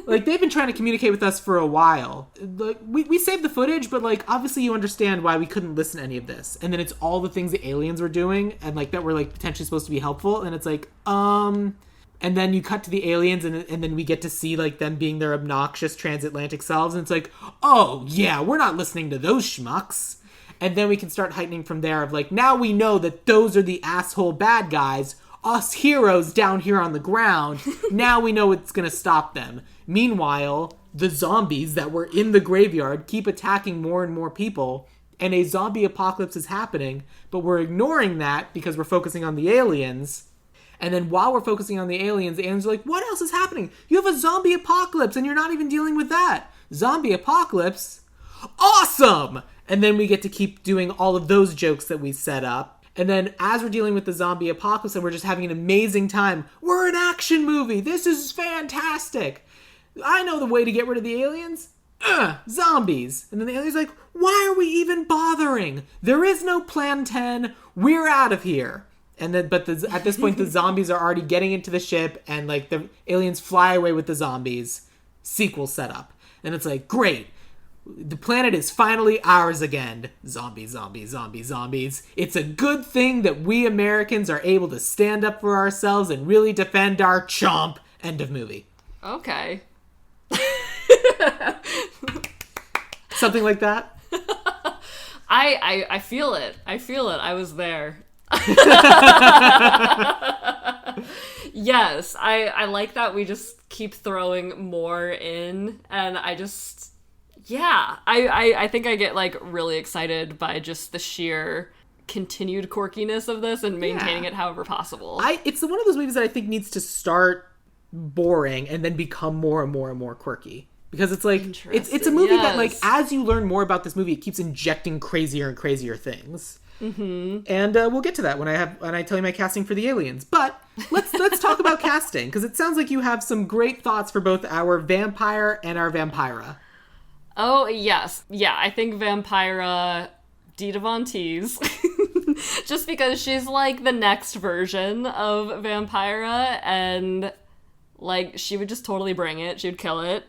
like, they've been trying to communicate with us for a while. Like, we saved the footage, but, like, obviously you understand why we couldn't listen to any of this. And then it's all the things the aliens were doing, and, like, that were, like, potentially supposed to be helpful. And it's like, And then you cut to the aliens, and then we get to see, like, them being their obnoxious transatlantic selves. And it's like, oh, yeah, we're not listening to those schmucks. And then we can start heightening from there of, like, now we know that those are the asshole bad guys. Us heroes down here on the ground, now we know what's going to stop them. Meanwhile, the zombies that were in the graveyard keep attacking more and more people, and a zombie apocalypse is happening, but we're ignoring that because we're focusing on the aliens. And then while we're focusing on the aliens are like, what else is happening? You have a zombie apocalypse, and you're not even dealing with that. Zombie apocalypse? Awesome! And then we get to keep doing all of those jokes that we set up. And then as we're dealing with the zombie apocalypse and we're just having an amazing time, we're an action movie. This is fantastic. I know the way to get rid of the aliens. Zombies. And then the alien's like, why are we even bothering? There is no Plan 10. We're out of here. And then, at this point, the zombies are already getting into the ship and like the aliens fly away with the zombies. Sequel setup. And it's like, great. The planet is finally ours again. Zombies, zombies, zombies, zombies. It's a good thing that we Americans are able to stand up for ourselves and really defend our chomp. End of movie. Okay. Something like that? I feel it. I feel it. I was there. Yes, I like that we just keep throwing more in, and I think I get, like, really excited by just the sheer continued quirkiness of this and maintaining it however possible. It's one of those movies that I think needs to start boring and then become more and more and more quirky. Because it's like, it's a movie that, like, as you learn more about this movie, it keeps injecting crazier and crazier things. Mm-hmm. And we'll get to that when I tell you my casting for the aliens. But let's talk about casting, because it sounds like you have some great thoughts for both our vampire and our vampira. Oh, yes. Yeah, I think Vampira Dita Von Teese. Just because she's, like, the next version of Vampira, and, like, she would just totally bring it. She would kill it.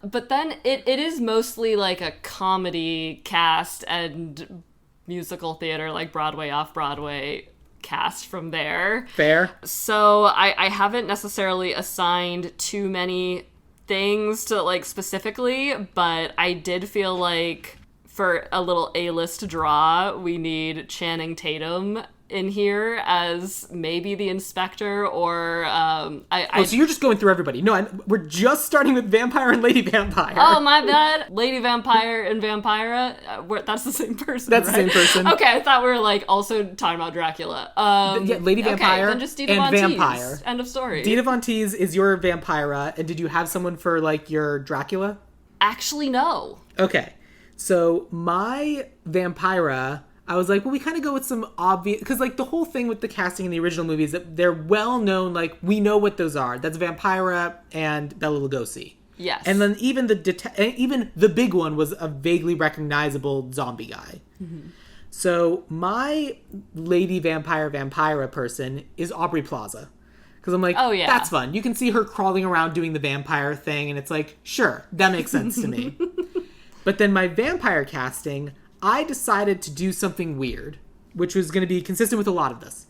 But then it is mostly, like, a comedy cast and musical theater, like Broadway, off-Broadway cast from there. Fair. So I haven't necessarily assigned too many things to, like, specifically, but I did feel like for a little A-list draw, we need Channing Tatum in here as maybe the inspector, or so you're just going through everybody. No, we're just starting with Vampire and Lady Vampire. Oh, my bad. Lady Vampire and Vampira, that's the same person, That's right? the same person. Okay, I thought we were, like, also talking about Dracula. Lady Vampire, okay, then just Dita and Von Vampire. Teese. End of story. Dita Von Teese is your Vampira, and did you have someone for, like, your Dracula? Actually, no. Okay, so my Vampira, I was like, well, we kind of go with some obvious, because, like, the whole thing with the casting in the original movie is that they're well known, like, we know what those are. That's Vampira and Bela Lugosi. Yes. And then even the big one was a vaguely recognizable zombie guy. Mm-hmm. So my Lady Vampira person is Aubrey Plaza. Because I'm like, oh, yeah, that's fun. You can see her crawling around doing the vampire thing, and it's like, sure, that makes sense to me. But then my vampire casting, I decided to do something weird, which was going to be consistent with a lot of this.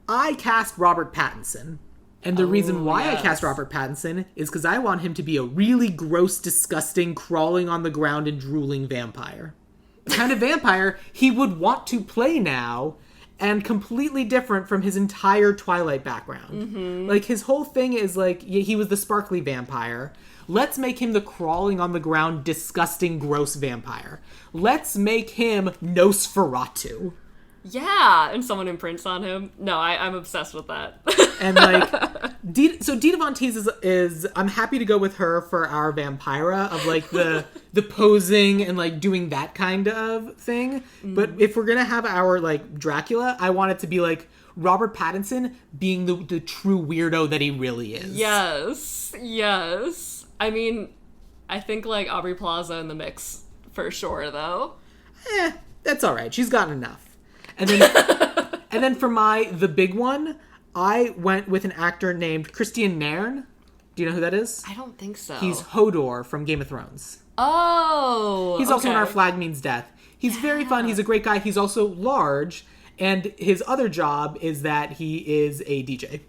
I cast Robert Pattinson. And the reason why I cast Robert Pattinson is because I want him to be a really gross, disgusting, crawling on the ground and drooling vampire. The kind of vampire he would want to play now, and completely different from his entire Twilight background. Mm-hmm. Like, his whole thing is, like, he was the sparkly vampire. Let's make him the crawling on the ground, disgusting, gross vampire. Let's make him Nosferatu. Yeah, and someone imprints on him. No, I'm obsessed with that. And, like, So Dita Von Teese is I'm happy to go with her for our Vampira of like the posing and like doing that kind of thing. But if we're gonna have our like Dracula, I want it to be like Robert Pattinson being the true weirdo that he really is. Yes. I mean, I think like Aubrey Plaza in the mix for sure, though. That's all right. She's gotten enough. And then and then for the big one, I went with an actor named Christian Nairn. Do you know who that is? I don't think so. He's Hodor from Game of Thrones. Oh, He's also in Our Flag Means Death. He's very fun. He's a great guy. He's also large. And his other job is that he is a DJ.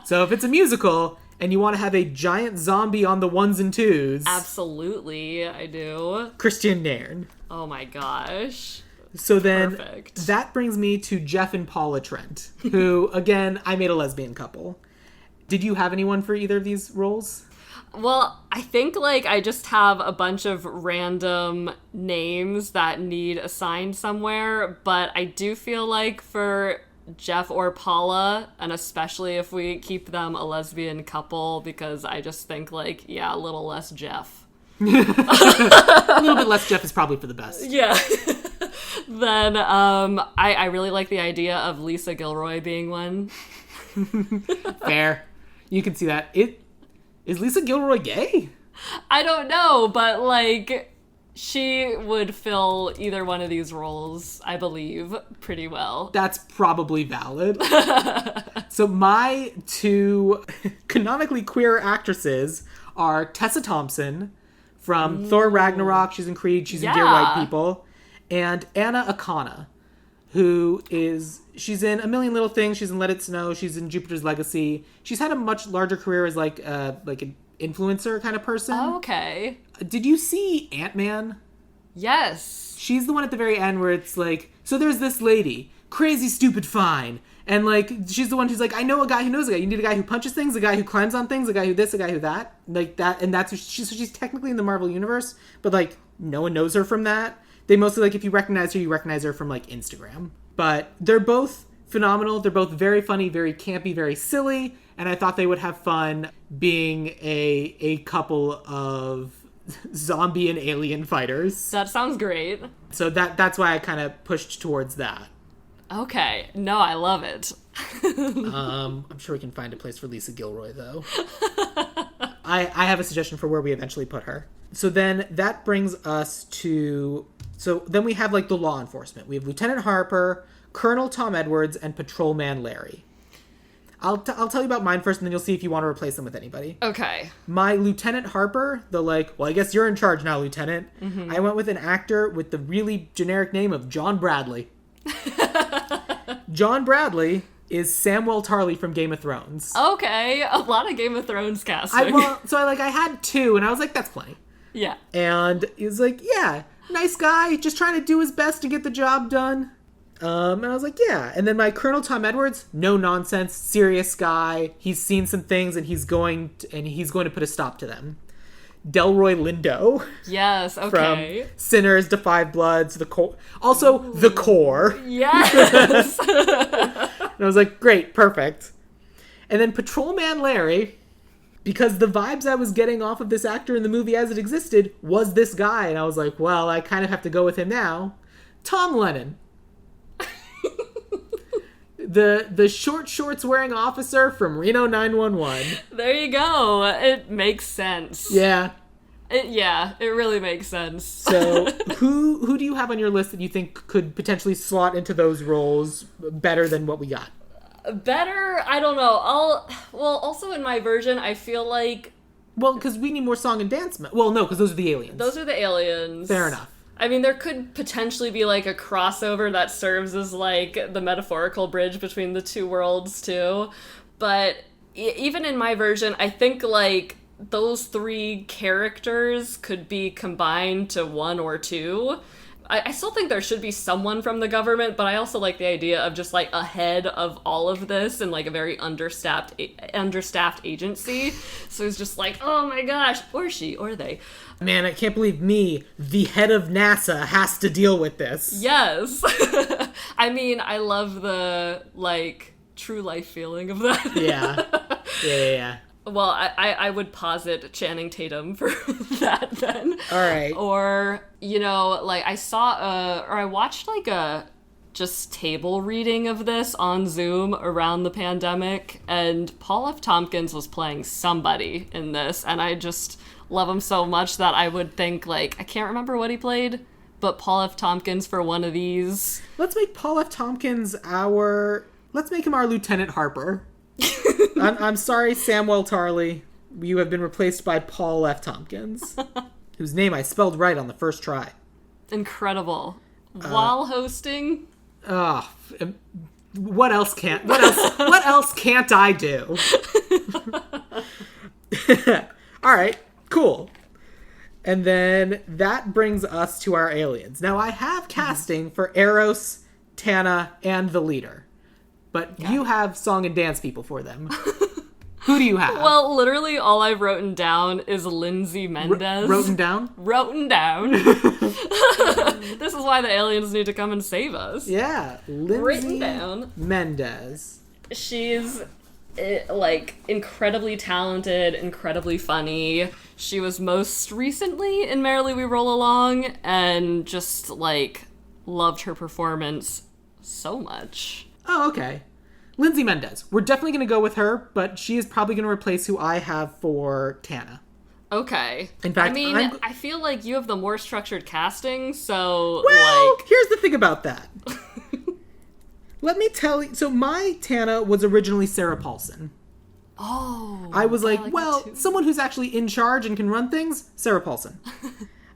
So if it's a musical and you want to have a giant zombie on the ones and twos... Absolutely, I do. Christian Nairn. Oh my gosh. So then Perfect. That brings me to Jeff and Paula Trent, who, again, I made a lesbian couple. Did you have anyone for either of these roles? Well, I think, like, I just have a bunch of random names that need assigned somewhere, but I do feel like for Jeff or Paula, and especially if we keep them a lesbian couple, because I just think, like, yeah, a little less Jeff. A little bit less Jeff is probably for the best. Yeah. Then, I really like the idea of Lisa Gilroy being one. Fair. You can see that. Is Lisa Gilroy gay? I don't know, but, like, she would fill either one of these roles, I believe, pretty well. That's probably valid. So my two canonically queer actresses are Tessa Thompson from Thor Ragnarok. She's in Creed. She's in Dear White People. And Anna Akana, she's in A Million Little Things. She's in Let It Snow. She's in Jupiter's Legacy. She's had a much larger career as like an influencer kind of person. Oh, okay. Did you see Ant-Man? Yes. She's the one at the very end where it's like, so there's this lady, crazy, stupid, fine. And like, she's the one who's like, I know a guy who knows a guy. You need a guy who punches things, a guy who climbs on things, a guy who this, a guy who that. Like that, and that's she's technically in the Marvel Universe, but like, no one knows her from that. They mostly, like, if you recognize her from, like, Instagram. But they're both phenomenal. They're both very funny, very campy, very silly. And I thought they would have fun being a couple of zombie and alien fighters. That sounds great. So that's why I kind of pushed towards that. Okay. No, I love it. I'm sure we can find a place for Lisa Gilroy, though. I have a suggestion for where we eventually put her. So then that brings us to... So then we have, like, the law enforcement. We have Lieutenant Harper, Colonel Tom Edwards, and Patrolman Larry. I'll tell you about mine first, and then you'll see if you want to replace them with anybody. Okay. My Lieutenant Harper, I guess you're in charge now, Lieutenant. Mm-hmm. I went with an actor with the really generic name of John Bradley. John Bradley is Samwell Tarly from Game of Thrones. Okay. A lot of Game of Thrones casting. I had two, and I was like, that's plenty. Yeah. And he was like, yeah, nice guy, just trying to do his best to get the job done. And I was like, yeah. And then my Colonel Tom Edwards, no nonsense, serious guy. He's seen some things, and he's going to put a stop to them. Delroy Lindo. Yes, okay. From Sinners to Five Bloods, The Core. Also, The Core. Yes. And I was like, great, perfect. And then Patrolman Larry, because the vibes I was getting off of this actor in the movie as it existed was this guy. And I was like, well, I kind of have to go with him now. Tom Lennon. The short shorts wearing officer from Reno 911. There you go. It makes sense. Yeah. It really makes sense. So who do you have on your list that you think could potentially slot into those roles better than what we got? Better? I don't know. Also in my version, I feel like... Well, because we need more song and dance. Well, no, because those are the aliens. Those are the aliens. Fair enough. I mean, there could potentially be, like, a crossover that serves as, like, the metaphorical bridge between the two worlds, too. But even in my version, I think, like, those three characters could be combined to one or two. I still think there should be someone from the government, but I also like the idea of just, like, ahead of all of this and, like, a very understaffed agency. So it's just like, oh my gosh, or she, or they. Man, I can't believe me, the head of NASA, has to deal with this. Yes. I mean, I love the, like, true life feeling of that. Yeah. Well, I would posit Channing Tatum for that then. All right. Or, like I watched like a just table reading of this on Zoom around the pandemic, and Paul F. Tompkins was playing somebody in this, and I just love him so much that I would think, like, I can't remember what he played, but Paul F. Tompkins for one of these. Let's make Paul F. Tompkins let's make him our Lieutenant Harper. I'm sorry, Samwell Tarly. You have been replaced by Paul F. Tompkins, whose name I spelled right on the first try. Incredible. While hosting. What else can't I do? All right, cool. And then that brings us to our aliens. Now, I have casting for Eros, Tana, and the leader. But you have song and dance people for them. Who do you have? Well, literally all I've written down is Lindsay Mendez. Wrote down? Wrote down. This is why the aliens need to come and save us. Yeah. Written down. Mendez. She's, like, incredibly talented, incredibly funny. She was most recently in Merrily We Roll Along, and just, like, loved her performance so much. Oh, okay. Lindsay Mendez. We're definitely going to go with her, but she is probably going to replace who I have for Tana. Okay. In fact, I mean, I feel like you have the more structured casting, so, well, here's the thing about that. Let me tell you. So my Tana was originally Sarah Paulson. Oh. I was like, well, someone who's actually in charge and can run things, Sarah Paulson.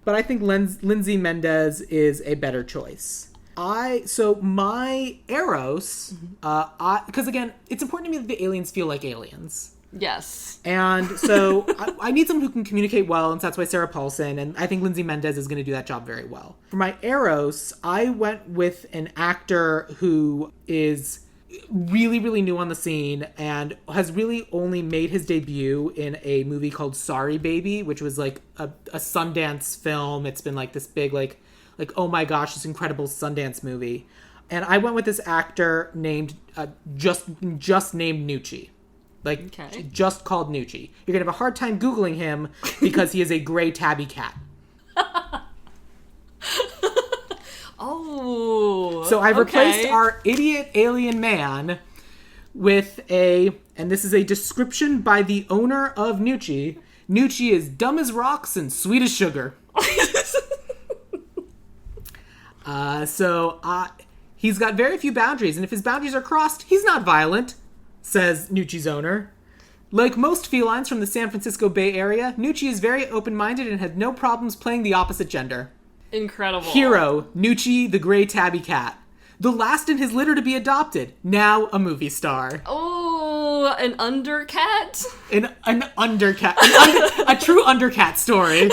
But I think Lindsay Mendez is a better choice. So my Eros, because again, it's important to me that the aliens feel like aliens. Yes. And so I need someone who can communicate well, and so that's why Sarah Paulson, and I think Lindsay Mendez is going to do that job very well. For my Eros, I went with an actor who is really, really new on the scene and has really only made his debut in a movie called Sorry Baby, which was like a Sundance film. It's been like this big, like, oh my gosh, this incredible Sundance movie. And I went with this actor named, just named Nucci. Just called Nucci. You're going to have a hard time Googling him because he is a gray tabby cat. Oh. So I've replaced our idiot alien man with and this is a description by the owner of Nucci. Nucci is dumb as rocks and sweet as sugar. He's got very few boundaries, and if his boundaries are crossed, he's not violent, says Nucci's owner. Like most felines from the San Francisco Bay Area, Nucci is very open-minded and had no problems playing the opposite gender. Incredible. Hero, Nucci the gray tabby cat. The last in his litter to be adopted, now a movie star. Oh, an undercat? An undercat. A true undercat story.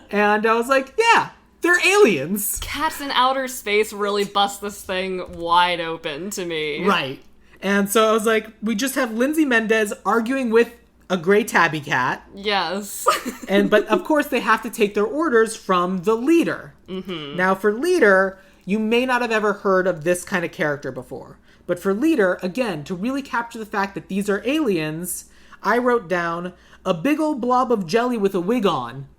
And I was like, yeah, they're aliens. Cats in outer space really bust this thing wide open to me. Right. And so I was like, we just have Lindsay Mendez arguing with a gray tabby cat. Yes. But of course they have to take their orders from the leader. Mm-hmm. Now for leader, you may not have ever heard of this kind of character before. But for leader, again, to really capture the fact that these are aliens, I wrote down a big old blob of jelly with a wig on.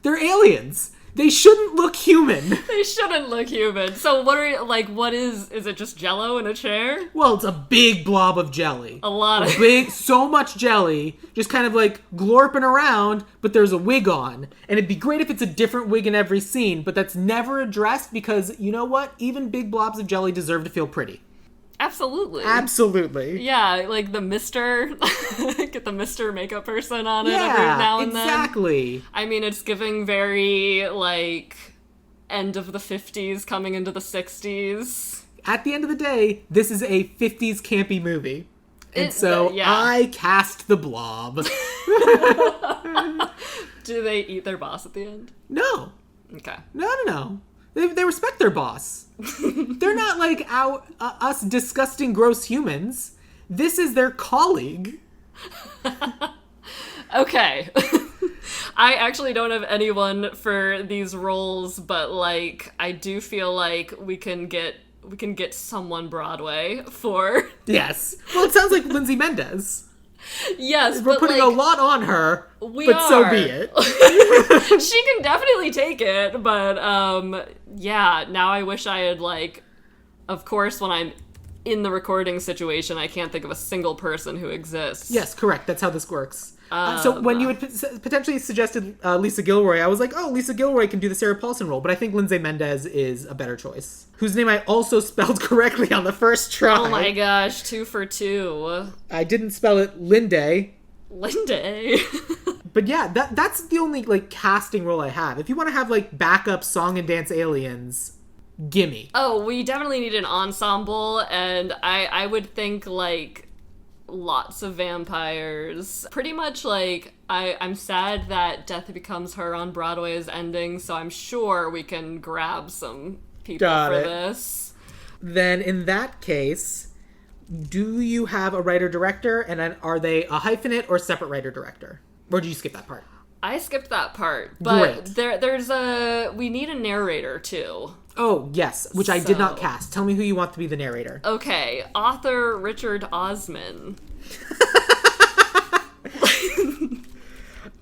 They're aliens. They shouldn't look human. They shouldn't look human. So what is it just Jell-O in a chair? Well, it's a big blob of jelly. So much jelly, just kind of like glorping around, but there's a wig on. And it'd be great if it's a different wig in every scene, but that's never addressed because, you know what? Even big blobs of jelly deserve to feel pretty. Absolutely. Yeah, like the Mr. Get the Mr. makeup person on it every now and then. Exactly. I mean, it's giving very, like, end of the 50s, coming into the 60s. At the end of the day, this is a 50s campy movie. And I cast the blob. Do they eat their boss at the end? No. Okay. No. They respect their boss. They're not like us disgusting, gross humans. This is their colleague. Okay. I actually don't have anyone for these roles, but like I do feel like we can get someone Broadway for. Yes. Well, it sounds like Lindsay Mendez. Yes, We're but putting like, a lot on her, we but are. so be it. She can definitely take it, but yeah, now I wish I had like, of course, when I'm in the recording situation, I can't think of a single person who exists. Yes, correct. That's how this works. So when you had potentially suggested Lisa Gilroy, I was like, oh, Lisa Gilroy can do the Sarah Paulson role, but I think Lindsay Mendez is a better choice. Whose name I also spelled correctly on the first try. Oh my gosh, 2 for 2. I didn't spell it Linday. Linday. But yeah, that's the only, like, casting role I have. If you want to have, like, backup song and dance aliens, gimme. Oh, we definitely need an ensemble, and I would think, like, lots of vampires. Pretty much, like, I'm sad that Death Becomes Her on Broadway is ending, so I'm sure we can grab some people for this. Then, in that case, do you have a writer-director, and are they a hyphenate or separate writer-director? Or did you skip that part? I skipped that part, but Great. we need a narrator, too. Oh, yes, which I did not cast. Tell me who you want to be the narrator. Okay, author Richard Osman.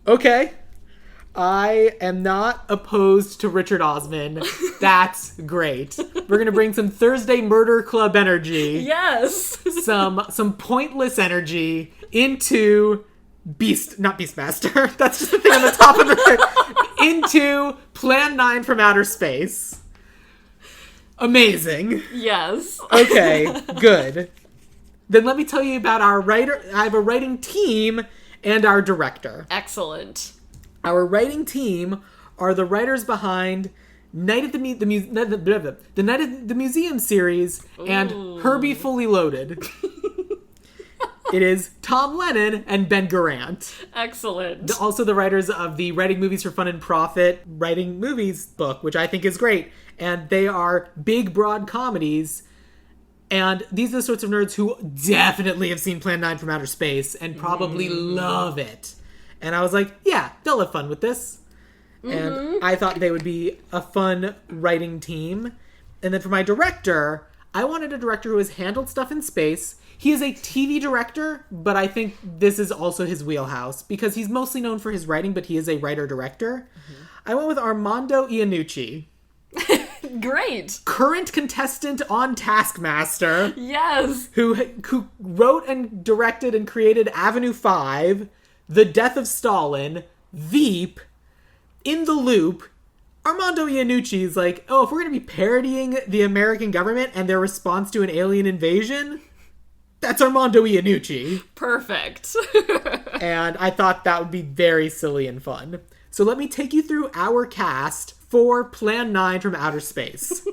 Okay. I am not opposed to Richard Osman. That's great. We're going to bring some Thursday Murder Club energy. Yes! Some pointless energy into not Beastmaster. That's just the thing on the top of the into Plan 9 from Outer Space. Amazing. Yes. Okay, good. Then let me tell you about our writer. I have a writing team and our director. Excellent. Our writing team are the writers behind Night at the Night at the Museum series and Herbie Fully Loaded. It is Tom Lennon and Ben Garant. Excellent. Also the writers of the Writing Movies for Fun and Profit Writing Movies book, which I think is great. And they are big, broad comedies. And these are the sorts of nerds who definitely have seen Plan 9 from Outer Space and probably love it. And I was like, yeah, they'll have fun with this. And I thought they would be a fun writing team. And then for my director, I wanted a director who has handled stuff in space. He is a TV director, but I think this is also his wheelhouse because he's mostly known for his writing, but he is a writer-director. I went with Armando Iannucci. Great. Current contestant on Taskmaster. Yes. Who wrote and directed and created Avenue 5, The Death of Stalin, Veep, In the Loop. Armando Iannucci is like, oh, if we're going to be parodying the American government and their response to an alien invasion, that's Armando Iannucci. Perfect. And I thought that would be very silly and fun. So let me take you through our cast for Plan 9 from Outer Space.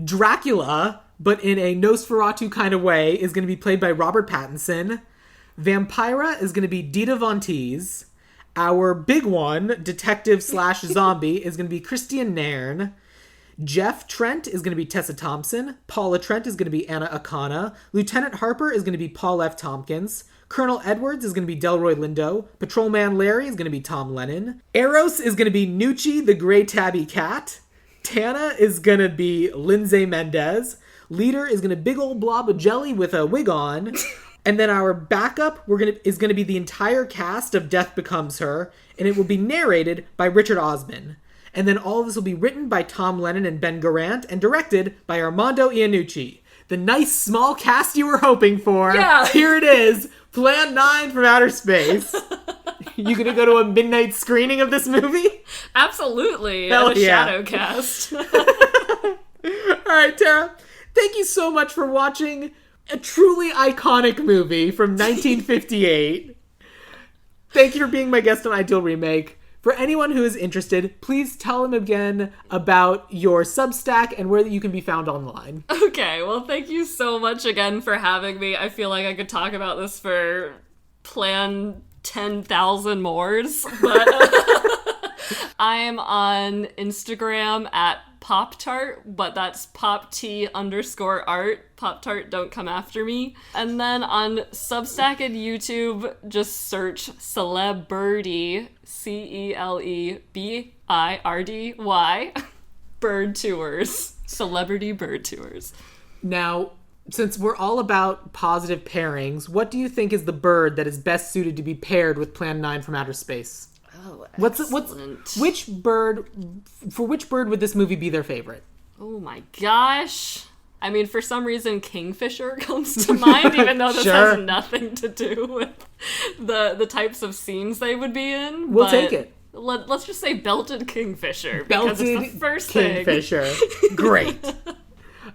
Dracula, but in a Nosferatu kind of way, is going to be played by Robert Pattinson. Vampira is going to be Dita Von Teese. Our big one, detective/zombie, is going to be Christian Nairn. Jeff Trent is going to be Tessa Thompson. Paula Trent is going to be Anna Akana. Lieutenant Harper is going to be Paul F. Tompkins. Colonel Edwards is going to be Delroy Lindo. Patrolman Larry is going to be Tom Lennon. Eros is going to be Nucci, the Grey Tabby Cat. Tana is going to be Lindsay Mendez. Leader is going to big old blob of jelly with a wig on. And then our backup is going to be the entire cast of Death Becomes Her, and it will be narrated by Richard Osman. And then all of this will be written by Tom Lennon and Ben Garant and directed by Armando Iannucci. The nice small cast you were hoping for. Yeah. Here it is. Plan 9 from Outer Space. You gonna go to a midnight screening of this movie? Absolutely. Hell and a yeah. shadow cast. All right, Tara. Thank you so much for watching a truly iconic movie from 1958. Thank you for being my guest on Ideal Remake. For anyone who is interested, please tell them again about your Substack and where you can be found online. Okay, well, thank you so much again for having me. I feel like I could talk about this for Plan 10,000 mores, but I'm on Instagram at Pop-Tart, but that's PopT_art. Pop-Tart, don't come after me. And then on Substack and YouTube, just search Celebrity, CELEBIRDY, bird tours. Celebrity bird tours. Now, since we're all about positive pairings, what do you think is the bird that is best suited to be paired with Plan 9 from Outer Space? Oh, which bird would this movie be their favorite? Oh my gosh. I mean, for some reason, Kingfisher comes to mind, even though this has nothing to do with the types of scenes they would be in. We'll take it. Let's just say belted Kingfisher, because it's the first Kingfisher. Great.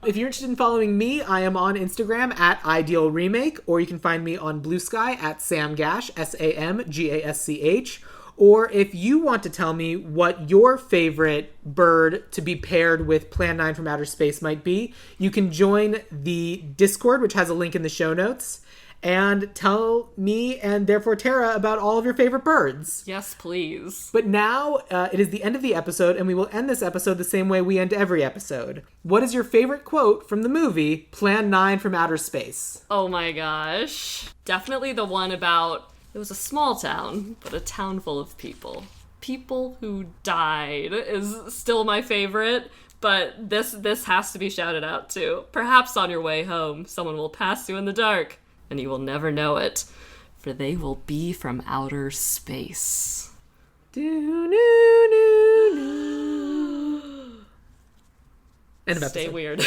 If you're interested in following me, I am on Instagram at Ideal Remake, or you can find me on BlueSky at Sam Gasch, SAMGASCH. Or if you want to tell me what your favorite bird to be paired with Plan 9 from Outer Space might be, you can join the Discord, which has a link in the show notes, and tell me and therefore Tara about all of your favorite birds. Yes, please. But now it is the end of the episode, and we will end this episode the same way we end every episode. What is your favorite quote from the movie Plan 9 from Outer Space? Oh my gosh. Definitely the one about... It was a small town, but a town full of people. People who died is still my favorite, but this has to be shouted out too. Perhaps on your way home, someone will pass you in the dark, and you will never know it, for they will be from outer space. End of episode. Stay weird.